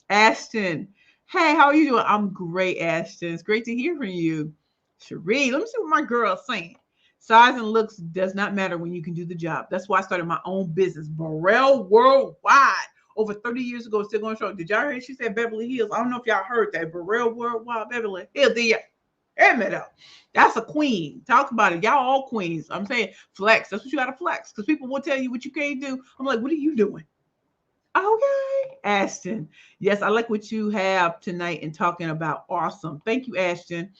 A: Ashton, hey, how are you doing? I'm great, Ashton. It's great to hear from you. Cherie, let me see what my girl's saying. Size and looks does not matter when you can do the job. That's why I started my own business, Burrell Worldwide, over 30 years ago. Still going strong. Did y'all hear? She said Beverly Hills. I don't know if y'all heard that. Burrell Worldwide, Beverly Hills. Did y'all hear me though? That's a queen. Talk about it. Y'all all queens. I'm saying flex. That's what you got to flex, because people will tell you what you can't do. I'm like, what are you doing? Okay, Ashton. Yes, I like what you have tonight and talking about. Awesome. Thank you, Ashton.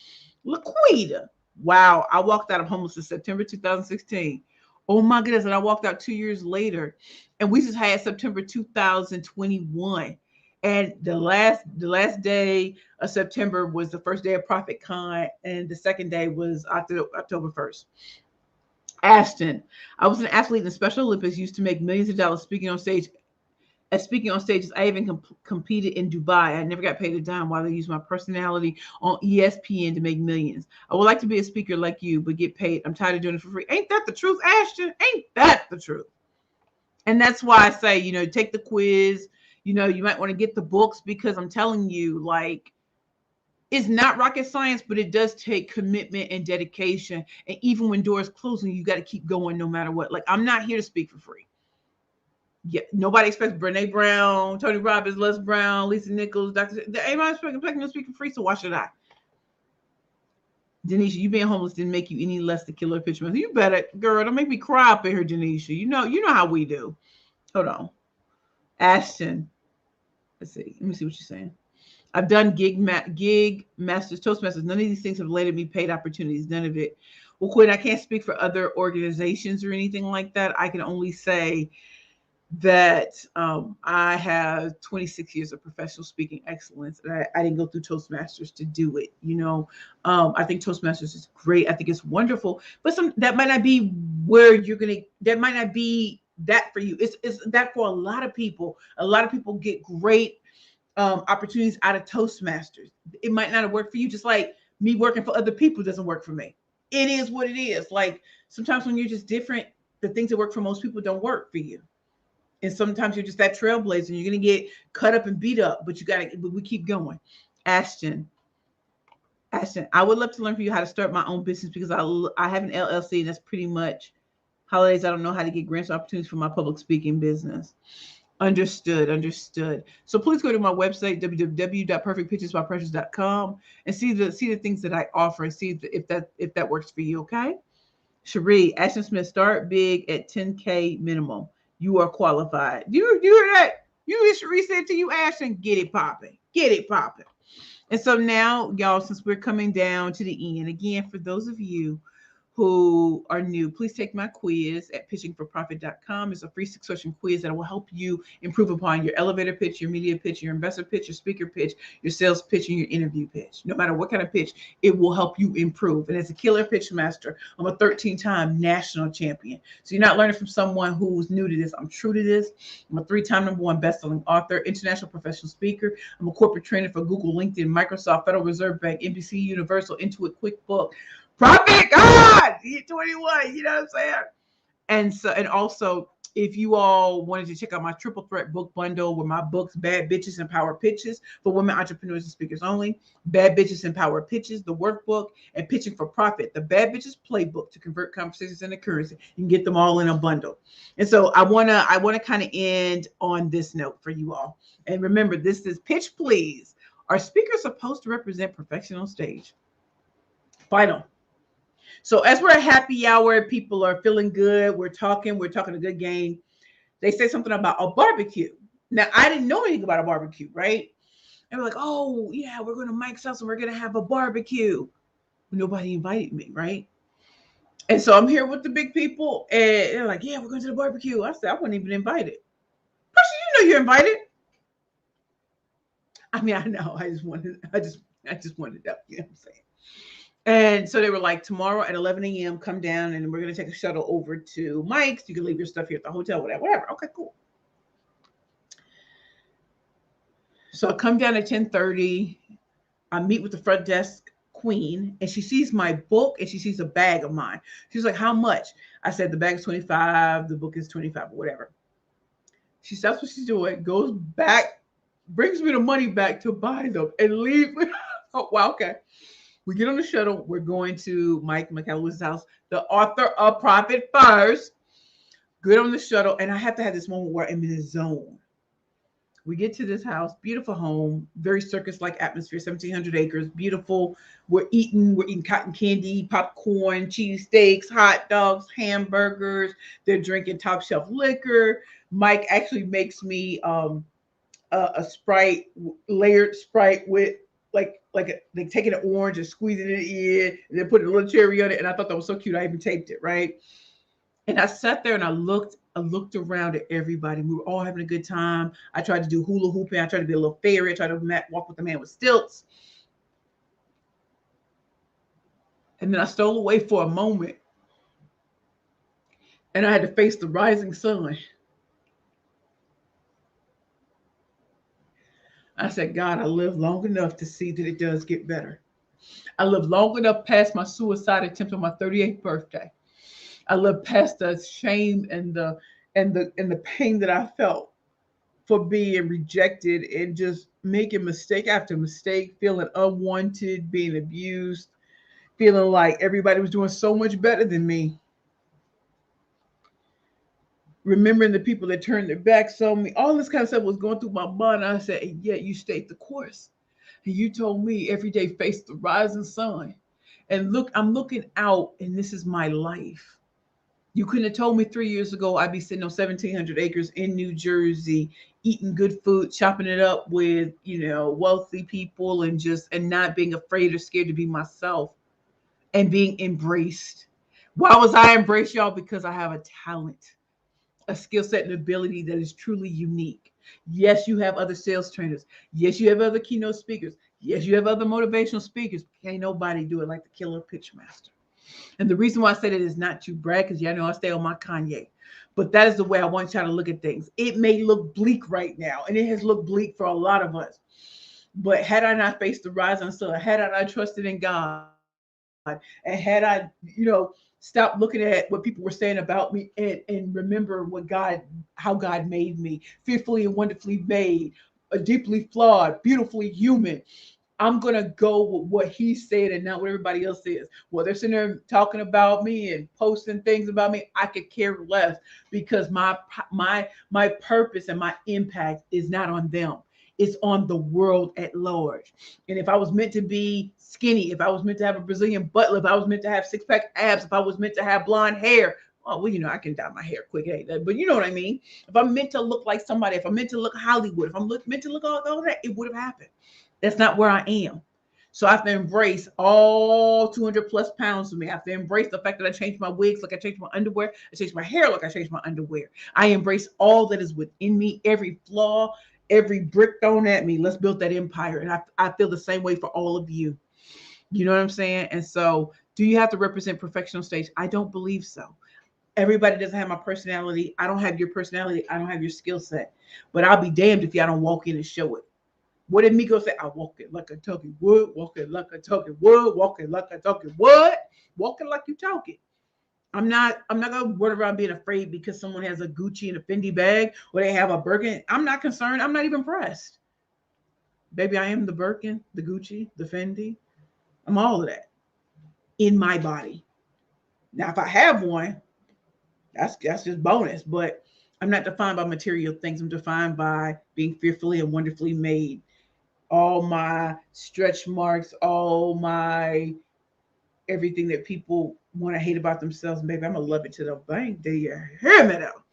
A: Laquita. Wow, I walked out of homelessness in September 2016. Oh my goodness, and I walked out 2 years later. And we just had September 2021. And the last day of September was the first day of Prophet Con, and the second day was October 1st. Ashton, I was an athlete in the Special Olympics, used to make millions of dollars speaking on stage. Speaking on stages, I even competed in Dubai. I never got paid a dime while they used my personality on ESPN to make millions. I would like to be a speaker like you, but get paid. I'm tired of doing it for free. Ain't that the truth, Ashton? Ain't that the truth? And that's why I say, take the quiz. You might want to get the books, because I'm telling you, like, it's not rocket science, but it does take commitment and dedication. And even when doors closing, you got to keep going no matter what. Like, I'm not here to speak for free. Yeah, nobody expects Brene Brown, Tony Robbins, Les Brown, Lisa Nichols, Dr. Anybody expecting to speak for free, so why should I? Denisha, you being homeless didn't make you any less the killer pitch master. You better, girl, don't make me cry up in here, Denisha. You know how we do. Hold on. Ashton. Let's see. Let me see what you're saying. I've done gig masters, Toastmasters. None of these things have landed me paid opportunities. None of it. Well, Quinn, I can't speak for other organizations or anything like that. I can only say that I have 26 years of professional speaking excellence. And I didn't go through Toastmasters to do it. I think Toastmasters is great. I think it's wonderful, but that might not be where that might not be that for you. It's that for a lot of people. A lot of people get great opportunities out of Toastmasters. It might not have worked for you, just like me working for other people doesn't work for me. It is what it is. Like, sometimes when you're just different, the things that work for most people don't work for you. And sometimes you're just that trailblazer. You're going to get cut up and beat up, but we keep going. Ashton, I would love to learn from you how to start my own business, because I have an LLC, and that's pretty much holidays. I don't know how to get grants opportunities for my public speaking business. Understood. So please go to my website, www.perfectpitchesbyprecious.com, and see the things that I offer, and see if that works for you. Okay. Cherie, Ashton Smith, start big at 10K minimum. You are qualified. You hear that? You hear Cherie said to you, Ashton, get it popping. And so now, y'all, since we're coming down to the end, again, for those of you who are new, please take my quiz at pitchingforprofit.com. It's a free 6-question quiz that will help you improve upon your elevator pitch, your media pitch, your investor pitch, your speaker pitch, your sales pitch, and your interview pitch. No matter what kind of pitch, it will help you improve. And as a killer pitch master, I'm a 13-time national champion. So you're not learning from someone who's new to this. I'm true to this. I'm a 3-time #1 best-selling author, international professional speaker. I'm a corporate trainer for Google, LinkedIn, Microsoft, Federal Reserve Bank, NBC Universal, Intuit, QuickBooks, Prophet God, 21, you know what I'm saying? And also, if you all wanted to check out my triple threat book bundle with my books, Bad Bitches and Power Pitches for women entrepreneurs and speakers only, Bad Bitches and Power Pitches, the workbook, and Pitching for Profit, the Bad Bitches playbook to convert conversations into currency. You can get them all in a bundle. And so I wanna kind of end on this note for you all. And remember, this is Pitch Please. Are speakers supposed to represent perfection on stage? Final. So as we're at happy hour, people are feeling good. We're talking a good game. They say something about a barbecue. Now, I didn't know anything about a barbecue, right? And we're like, oh, yeah, we're going to Mike's house and we're going to have a barbecue. Nobody invited me, right? And so I'm here with the big people, and they're like, yeah, we're going to the barbecue. I said, I wasn't even invited. Person, you know you're invited. I mean, I know. I just wanted to, you know what I'm saying? And so they were like, tomorrow at 11 a.m., come down and we're going to take a shuttle over to Mike's. You can leave your stuff here at the hotel, whatever. Okay, cool. So I come down at 10:30. I meet with the front desk queen, and she sees my book and she sees a bag of mine. She's like, how much? I said, the bag is 25, the book is 25, or whatever. She stops what she's doing, goes back, brings me the money back to buy them and leave. Oh, wow, okay. We get on the shuttle. We're going to Mike McAllister's house, the author of Profit First. Good on the shuttle. And I have to have this moment where I'm in the zone. We get to this house, beautiful home, very circus-like atmosphere, 1,700 acres, beautiful. We're eating cotton candy, popcorn, cheesesteaks, hot dogs, hamburgers. They're drinking top shelf liquor. Mike actually makes me a Sprite, layered Sprite with like taking an orange and squeezing it in and then putting a little cherry on it. And I thought that was so cute. I even taped it, right? And I sat there and I looked around at everybody. We were all having a good time. I tried to do hula hooping. I tried to be a little fairy. I tried to walk with the man with stilts. And then I stole away for a moment and I had to face the rising sun. I said, God, I lived long enough to see that it does get better. I lived long enough past my suicide attempt on my 38th birthday. I lived past the shame and the pain that I felt for being rejected and just making mistake after mistake, feeling unwanted, being abused, feeling like everybody was doing so much better than me. Remembering the people that turned their backs on me, all this kind of stuff was going through my mind. I said, and yet you stayed the course. And you told me every day face the rising sun. And look, I'm looking out, and this is my life. You couldn't have told me 3 years ago I'd be sitting on 1,700 acres in New Jersey, eating good food, chopping it up with, wealthy people, and not being afraid or scared to be myself and being embraced. Why was I embraced, y'all? Because I have a talent, a skill set and ability that is truly unique. Yes, you have other sales trainers. Yes, you have other keynote speakers. Yes, you have other motivational speakers. Can't nobody do it like the killer pitch master. And the reason why I said it is not to brag, because y'all know I stay on my Kanye. But that is the way I want y'all to look at things. It may look bleak right now, and it has looked bleak for a lot of us. But had I not faced the rising sun, had I not trusted in God, and had I stopped looking at what people were saying about me and remember how God made me, fearfully and wonderfully made, deeply flawed, beautifully human. I'm gonna go with what he said and not what everybody else says. Well, they're sitting there talking about me and posting things about me. I could care less because my purpose and my impact is not on them. It's on the world at large. And if I was meant to be skinny, if I was meant to have a Brazilian butt lift, if I was meant to have six pack abs, if I was meant to have blonde hair, oh well, I can dye my hair quick, but you know what I mean. If I'm meant to look like somebody, if I'm meant to look Hollywood, if meant to look all that, it would have happened. That's not where I am. So I have to embrace all 200 plus pounds of me. I have to embrace the fact that I changed my wigs like I changed my underwear. I changed my hair like I changed my underwear. I embrace all that is within me, every flaw, every brick thrown at me. Let's build that empire. And I feel the same way for all of you. You know what I'm saying? And so, do you have to represent perfection on stage? I don't believe so. Everybody doesn't have my personality. I don't have your personality. I don't have your skill set. But I'll be damned if y'all don't walk in and show it. What did Miko say? I walk it like a talking wood, walking like a talking wood, walking like a talking wood, walking like you talking. I'm not gonna run around being afraid because someone has a Gucci and a Fendi bag or they have a Birkin. I'm not concerned. I'm not even pressed. Baby, I am the Birkin, the Gucci, the Fendi. I'm all of that in my body. Now, if I have one, that's just bonus. But I'm not defined by material things. I'm defined by being fearfully and wonderfully made. All my stretch marks, all my everything that people want to hate about themselves, baby, I'm gonna love it to the bank. Do you hear me though?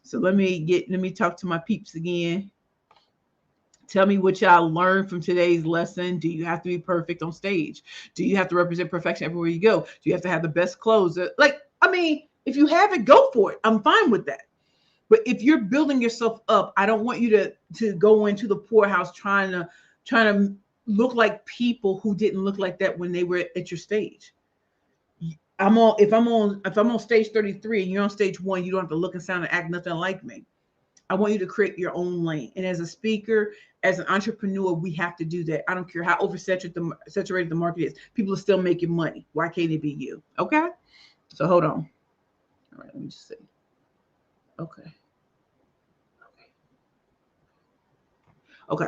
A: So let me talk to my peeps again. Tell me what y'all learned from today's lesson. Do you have to be perfect on stage? Do you have to represent perfection everywhere you go? Do you have to have the best clothes? Like, I mean, if you have it, go for it. I'm fine with that. But if you're building yourself up, I don't want you to go into the poorhouse trying to look like people who didn't look like that when they were at your stage. If I'm on stage 33 and you're on stage 1, you don't have to look and sound and act nothing like me. I want you to create your own lane. And as a speaker, as an entrepreneur, we have to do that. I don't care how saturated the market is. People are still making money. Why can't it be you? Okay. So hold on. All right, let me just see. Okay. Okay.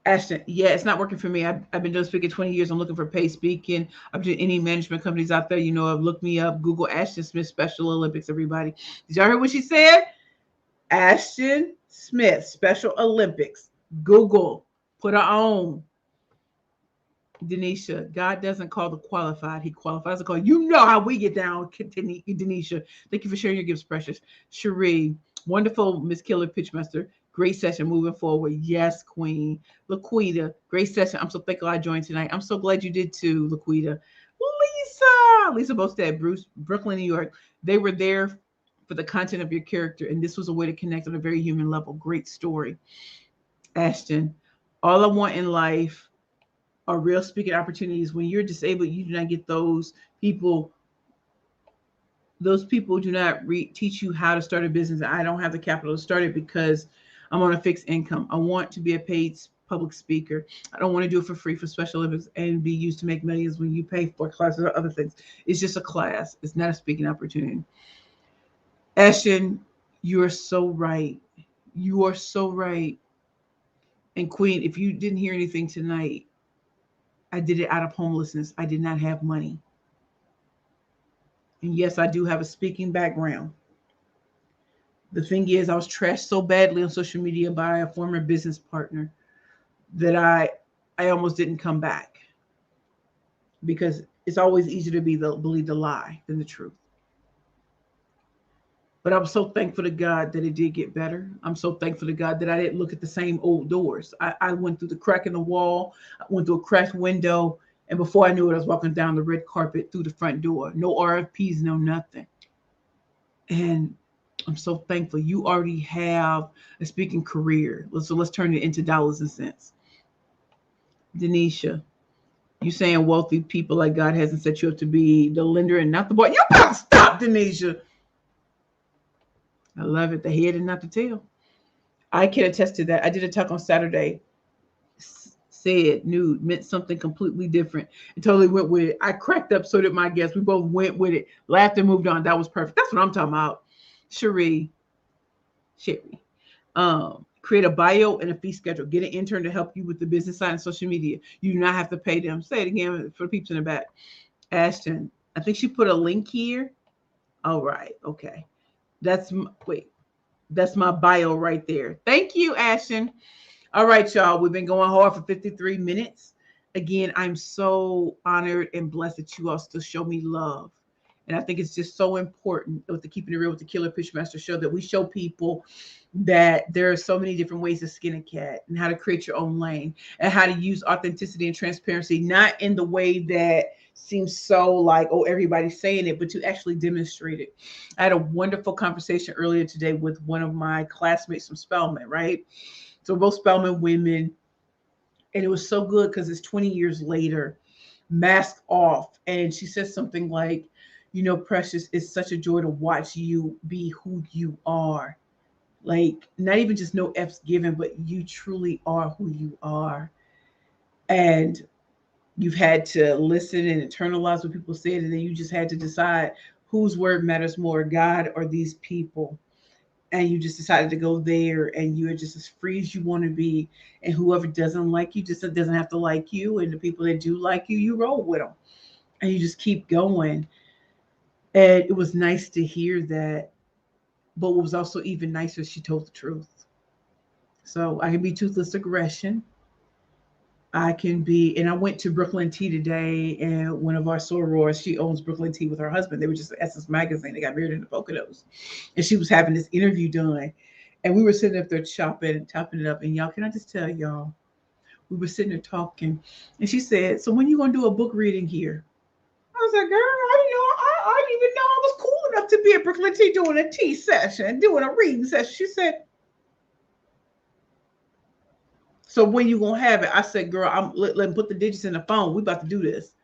A: Ashton, yeah, it's not working for me. I've been doing speaking 20 years. I'm looking for paid speaking. I'm doing any management companies out there. Look me up. Google Ashton Smith Special Olympics, everybody. Did y'all hear what she said? Ashton Smith Special Olympics. Google. Put her on. Denisha, God doesn't call the qualified. He qualifies the call. You know how we get down, Denisha. Thank you for sharing your gifts, precious. Cherie, wonderful Miss Killer Pitchmaster. Great session moving forward. Yes, Queen. Laquita, great session. I'm so thankful I joined tonight. I'm so glad you did too, Laquita. Lisa Bostad, Bruce, Brooklyn, New York. They were there for the content of your character, and this was a way to connect on a very human level. Great story. Ashton, all I want in life are real speaking opportunities. When you're disabled, you do not get people. Those people do not teach you how to start a business. I don't have the capital to start it because I'm on a fixed income. I want to be a paid public speaker. I don't want to do it for free for Special Olympics and be used to make millions when you pay for classes or other things. It's just a class. It's not a speaking opportunity. Ashton, you are so right. You are so right. And Queen, if you didn't hear anything tonight, I did it out of homelessness. I did not have money. And yes, I do have a speaking background. The thing is, I was trashed so badly on social media by a former business partner that I almost didn't come back because it's always easier to believe the lie than the truth. But I'm so thankful to God that it did get better. I'm so thankful to God that I didn't look at the same old doors. I went through the crack in the wall, I went through a cracked window, and before I knew it, I was walking down the red carpet through the front door. No RFPs, no nothing. And I'm so thankful you already have a speaking career. So let's turn it into dollars and cents. Denisha, you saying wealthy people like God hasn't set you up to be the lender and not the boy. You better stop, Denisha. I love it. The head and not the tail. I can attest to that. I did a talk on Saturday. Said nude meant something completely different and totally went with it. I cracked up, so did my guests. We both went with it, laughed and moved on. That was perfect. That's what I'm talking about. Cherie. Create a bio and a fee schedule. Get an intern to help you with the business side and social media. You do not have to pay them. Say it again for the peeps in the back. Ashton, I think she put a link here. All right. Okay. Wait. That's my bio right there. Thank you, Ashton. All right, y'all. We've been going hard for 53 minutes. Again, I'm so honored and blessed that you all still show me love. And I think it's just so important with the Keeping It Real with the Killer Pitchmaster show that we show people that there are so many different ways to skin a cat and how to create your own lane and how to use authenticity and transparency, not in the way that seems so like, oh, everybody's saying it, but to actually demonstrate it. I had a wonderful conversation earlier today with one of my classmates from Spelman, right? So we're both Spelman women. And it was so good because it's 20 years later, mask off. And she says something like, Precious, it's such a joy to watch you be who you are. Like, not even just no F's given, but you truly are who you are. And You've had to listen and internalize what people said, and then you just had to decide whose word matters more, God or these people. And you just decided to go there, and you are just as free as you want to be. And whoever doesn't like you just doesn't have to like you. And the people that do like you roll with them, and you just keep going. And it was nice to hear that. But what was also even nicer, she told the truth. So I can be toothless aggression. I can be, and I went to Brooklyn Tea today, and one of our sorors, she owns Brooklyn Tea with her husband. They were just at Essence Magazine. They got married in the Poconos, and she was having this interview done, and we were sitting up there chopping it up. And y'all, can I just tell y'all, we were sitting there talking, and she said, "So when you gonna do a book reading here?" I was like, "Girl, I didn't know. I didn't even know I was cool enough to be at Brooklyn Tea doing a tea session, doing a reading session." She said, "So when you gonna have it?" I said, "Girl, let me put the digits in the phone. We about to do this."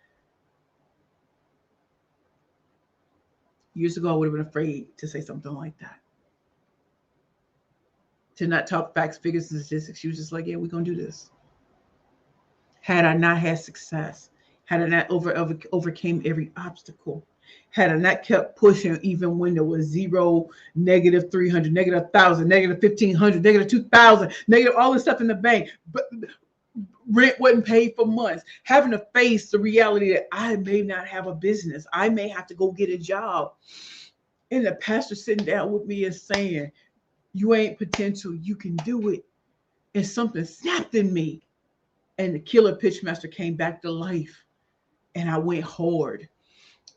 A: Years ago, I would have been afraid to say something like that, to not talk facts, figures, and statistics. She was just like, "Yeah, we're gonna do this." Had I not had success, had I not overcame every obstacle, had I not kept pushing, even when there was zero, negative 300, negative 1,000, negative 1,500, negative 2,000, negative all this stuff in the bank, but rent wasn't paid for months, having to face the reality that I may not have a business, I may have to go get a job, and the pastor sitting down with me and saying, "You ain't potential, you can do it." And something snapped in me, and the killer pitchmaster came back to life, and I went hard,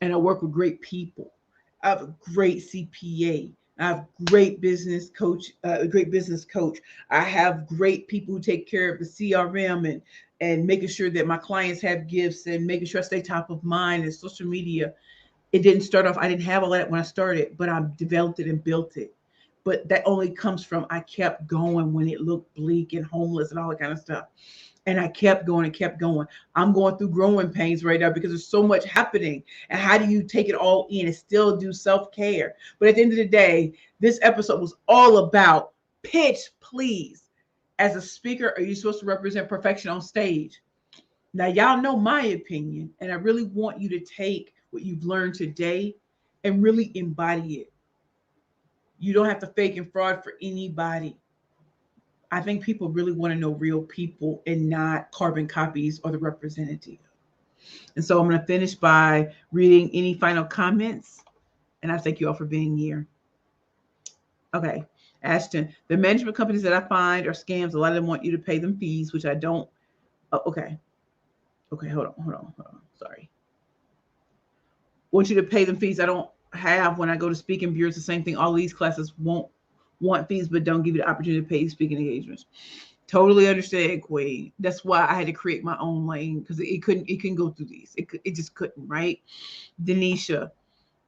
A: and I work with great people. I have a great CPA. I have a great business coach. I have great people who take care of the CRM, and making sure that my clients have gifts, and making sure I stay top of mind, and social media. It didn't start off, I didn't have all that when I started, but I developed it and built it. But that only comes from, I kept going when it looked bleak and homeless and all that kind of stuff. And I kept going and kept going. I'm going through growing pains right now because there's so much happening. And how do you take it all in and still do self-care? But at the end of the day, this episode was all about pitch, please. As a speaker, are you supposed to represent perfection on stage? Now, y'all know my opinion, and I really want you to take what you've learned today and really embody it. You don't have to fake and fraud for anybody. I think people really want to know real people and not carbon copies or the representative. And so I'm going to finish by reading any final comments. And I thank you all for being here. Okay. Ashton, the management companies that I find are scams. A lot of them want you to pay them fees, which I don't. Oh, okay. Okay. Hold on. Sorry. Want you to pay them fees. I don't have when I go to speaking bureaus. The same thing. All these classes won't want fees, but don't give you the opportunity to pay speaking engagements. Totally understand, Queen. That's why I had to create my own lane because it couldn't go through these. It just couldn't, right? Denisha,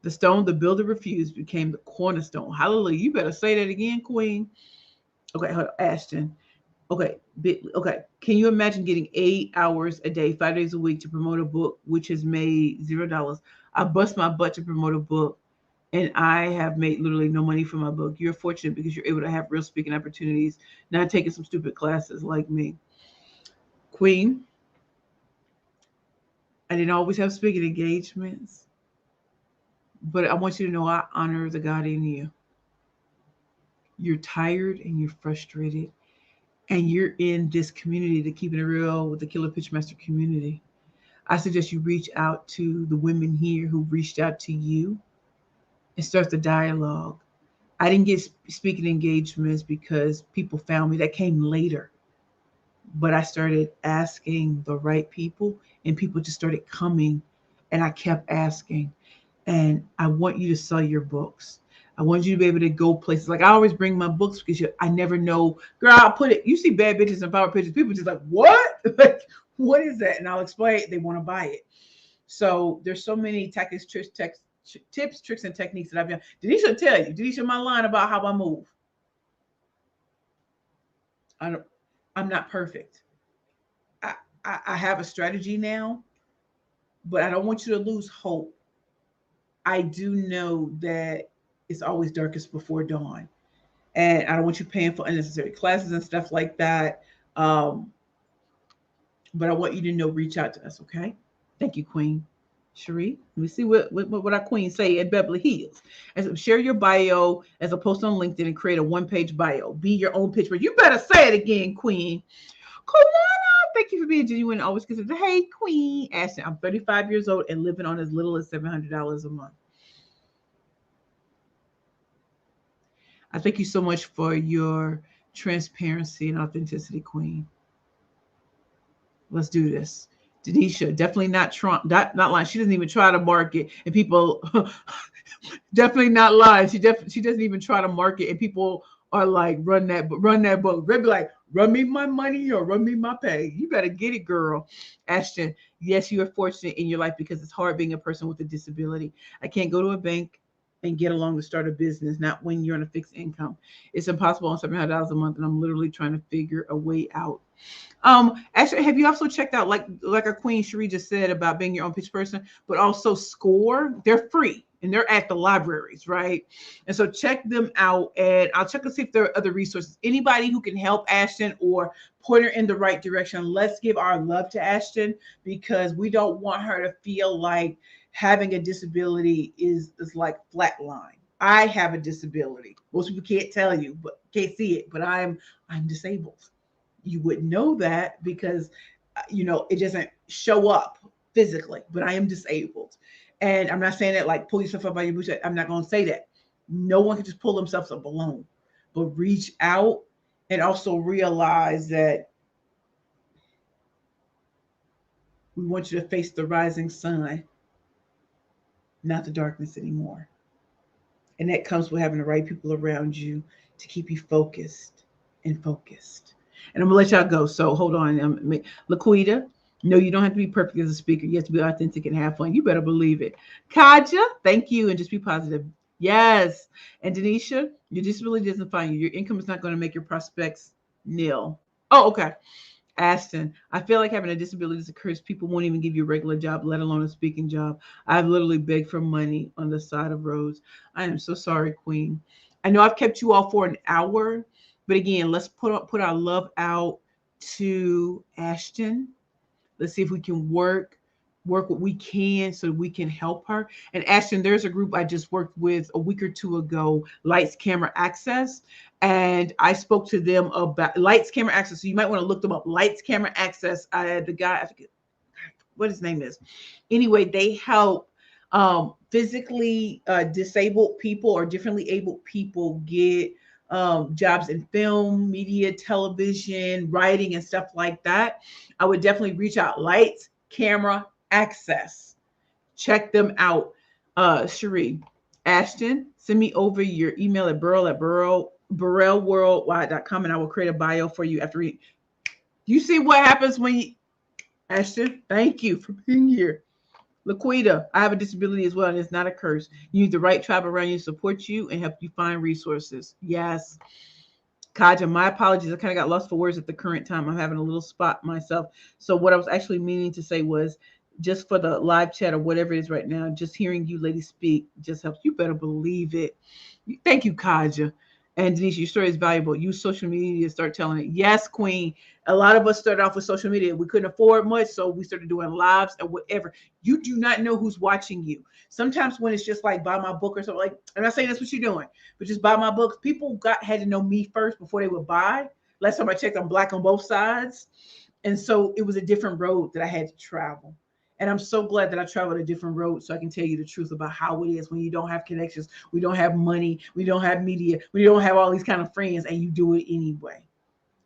A: the stone the builder refused became the cornerstone. Hallelujah. You better say that again, Queen. Okay, hold on. Ashton. Okay, okay. Can you imagine getting 8 hours a day, 5 days a week to promote a book which has made $0? I bust my butt to promote a book, and I have made literally no money from my book. You're fortunate because you're able to have real speaking opportunities, not taking some stupid classes like me. Queen, I didn't always have speaking engagements, but I want you to know I honor the God in you. You're tired and you're frustrated, and you're in this community to keep it real with the Killer Pitchmaster community. I suggest you reach out to the women here who reached out to you and start the dialogue. I didn't get speaking engagements because people found me. That came later. But I started asking the right people, and people just started coming, and I kept asking. And I want you to sell your books. I want you to be able to go places. Like I always bring my books because I never know. Girl, I'll put it. You see bad bitches and power pictures. People just like, what? Like, what is that? And I'll explain it. They want to buy it. So there's so many tactics, tips, tricks, and techniques that I've done. Denisha tell you. Denisha, my line about how I move. I don't, I'm not perfect. I have a strategy now, but I don't want you to lose hope. I do know that it's always darkest before dawn, and I don't want you paying for unnecessary classes and stuff like that. Um, But I want you to know, reach out to us, okay? Thank you, Queen. Cherie, let me see what our queen say at Beverly Hills. As share your bio as a post on LinkedIn and create a one-page bio. Be your own pitch, but you better say it again, Queen. Kawana, thank you for being genuine. Always consider. Hey, Queen Ashton, I'm 35 years old and living on as little as $700 a month. I thank you so much for your transparency and authenticity, Queen. Let's do this. Denisha, definitely not Trump, not lying. She doesn't even try to market, and people definitely not lying. She doesn't even try to market, and people are like, run that book. They'll be like, run me my money or run me my pay. You better get it, girl. Ashton, yes, you are fortunate in your life because it's hard being a person with a disability. I can't go to a bank and get along to start a business, not when you're on a fixed income. It's impossible on $700 a month, and I'm literally trying to figure a way out. Actually, have you also checked out like our Queen Cherie just said about being your own pitch person, but also Score? They're free and they're at the libraries, right? And so check them out, and I'll check and see if there are other resources. Anybody who can help Ashton or point her in the right direction. Let's give our love to Ashton because we don't want her to feel like having a disability is like flatline. I have a disability. Most people can't tell you, but can't see it, but I'm disabled. You wouldn't know that because it doesn't show up physically, but I am disabled. And I'm not saying that like pull yourself up by your bootstraps. I'm not going to say that. No one can just pull themselves up alone, but reach out and also realize that we want you to face the rising sun, not the darkness anymore. And that comes with having the right people around you to keep you focused and focused. And I'm gonna let y'all go. So hold on, Laquita. No, you don't have to be perfect as a speaker. You have to be authentic and have fun. You better believe it. Kaja, thank you, and just be positive. Yes. And Denisha, your disability doesn't define you. Your income is not going to make your prospects nil. Oh, okay. Ashton, I feel like having a disability is a curse. People won't even give you a regular job, let alone a speaking job. I've literally begged for money on the side of roads. I am so sorry, Queen. I know I've kept you all for an hour, but again, let's put our love out to Ashton. Let's see if we can work what we can so we can help her. And Ashton, there's a group I just worked with a week or two ago, Lights Camera Access. And I spoke to them about Lights Camera Access. So you might want to look them up. Lights Camera Access. The guy, I forget what his name is. Anyway, they help physically disabled people or differently abled people get jobs in film, media, television, writing, and stuff like that. I would definitely reach out. Lights, Camera, Access. Check them out. Cherie, Ashton, send me over your email at burrellworldwide.com and I will create a bio for you after reading. You see what happens when you, Ashton, thank you for being here. Laquita, I have a disability as well, and it's not a curse. You need the right tribe around you to support you and help you find resources. Yes. Kaja, my apologies. I kind of got lost for words at the current time. I'm having a little spot myself. So what I was actually meaning to say was just for the live chat or whatever it is right now, just hearing you ladies speak just helps. You better believe it. Thank you, Kaja. And Denise, your story is valuable. Use social media to start telling it. Yes, Queen. A lot of us started off with social media. We couldn't afford much, so we started doing lives and whatever. You do not know who's watching you. Sometimes when it's just like buy my book or something, like I'm not saying that's what you're doing, but just buy my books. People had to know me first before they would buy. Last time I checked, I'm black on both sides. And so it was a different road that I had to travel. And I'm so glad that I traveled a different road so I can tell you the truth about how it is when you don't have connections, we don't have money, we don't have media, we don't have all these kind of friends, and you do it anyway.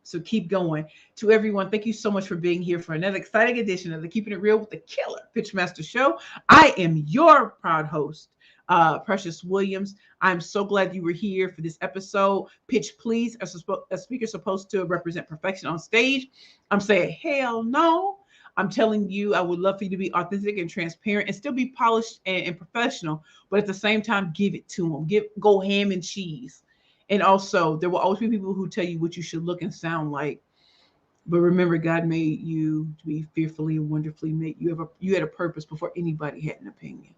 A: So keep going. To everyone, thank you so much for being here for another exciting edition of the Keeping It Real with the Killer Pitchmaster Show. I am your proud host, Precious Williams. I'm so glad you were here for this episode. Pitch Please, a speaker supposed to represent perfection on stage. I'm saying, hell no. I'm telling you, I would love for you to be authentic and transparent and still be polished and professional, but at the same time, give it to them. Go ham and cheese. And also, there will always be people who tell you what you should look and sound like. But remember, God made you to be fearfully and wonderfully made. You had a purpose before anybody had an opinion.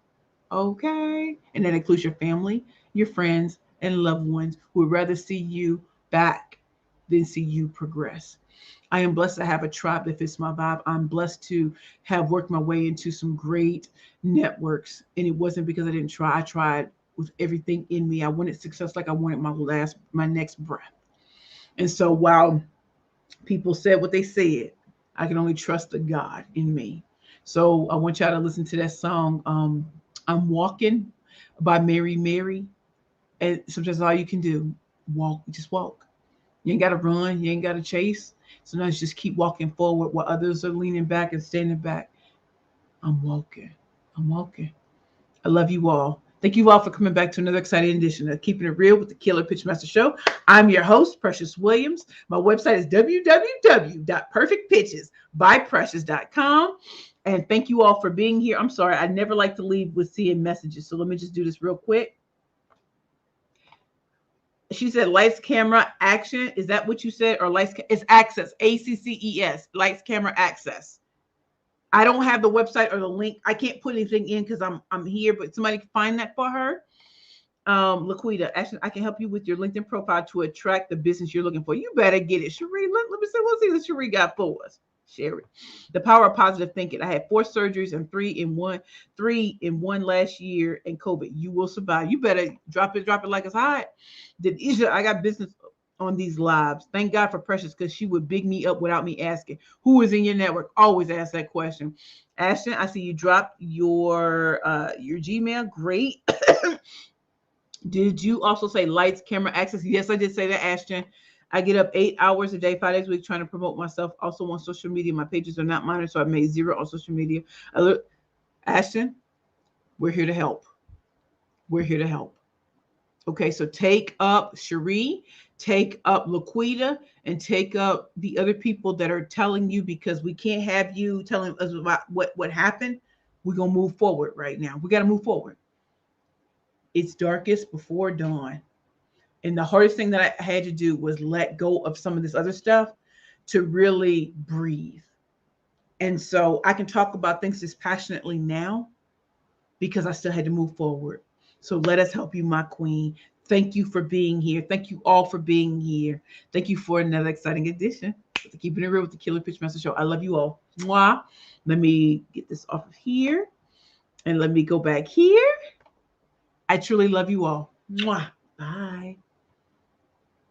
A: Okay? And that includes your family, your friends, and loved ones who would rather see you back than see you progress. I am blessed to have a tribe that fits my vibe. I'm blessed to have worked my way into some great networks. And it wasn't because I didn't try. I tried with everything in me. I wanted success like I wanted my next breath. And so while people said what they said, I can only trust the God in me. So I want y'all to listen to that song, I'm Walking by Mary Mary. And sometimes all you can do, walk, just walk. You ain't got to run. You ain't got to chase. Sometimes just keep walking forward while others are leaning back and standing back. I'm walking. I'm walking. I love you all. Thank you all for coming back to another exciting edition of Keeping It Real with the Killer Pitchmaster Show. I'm your host, Precious Williams. My website is www.perfectpitchesbyprecious.com. And thank you all for being here. I'm sorry, I never like to leave with seeing messages. So let me just do this real quick. She said lights, camera, action. Is that what you said? Or lights, it's access, ACCES, lights, camera, access. I don't have the website or the link. I can't put anything in because I'm here, but somebody can find that for her. Laquita, actually, I can help you with your LinkedIn profile to attract the business you're looking for. You better get it. Cherie, let me see. We'll see what Cherie got for us. Sherry. The power of positive thinking. I had 4 surgeries and 3 in one last year in COVID. You will survive. You better drop it like it's hot. I got business on these lives. Thank God for Precious because she would big me up without me asking. Who is in your network? Always ask that question. Ashton, I see you dropped your Gmail. Great. Did you also say lights, camera, access? Yes, I did say that, Ashton. I get up 8 hours a day, 5 days a week, trying to promote myself. Also on social media. My pages are not monitored, so I made 0 on social media. Ashton, we're here to help. We're here to help. Okay, so take up Cherie, take up Laquita, and take up the other people that are telling you, because we can't have you telling us about what happened. We're going to move forward right now. We got to move forward. It's darkest before dawn. And the hardest thing that I had to do was let go of some of this other stuff to really breathe. And so I can talk about things dispassionately now because I still had to move forward. So let us help you, my queen. Thank you for being here. Thank you all for being here. Thank you for another exciting edition of Keeping It Real with the Killer Pitchmaster Show. I love you all. Mwah. Let me get this off of here. And let me go back here. I truly love you all. Mwah. Bye.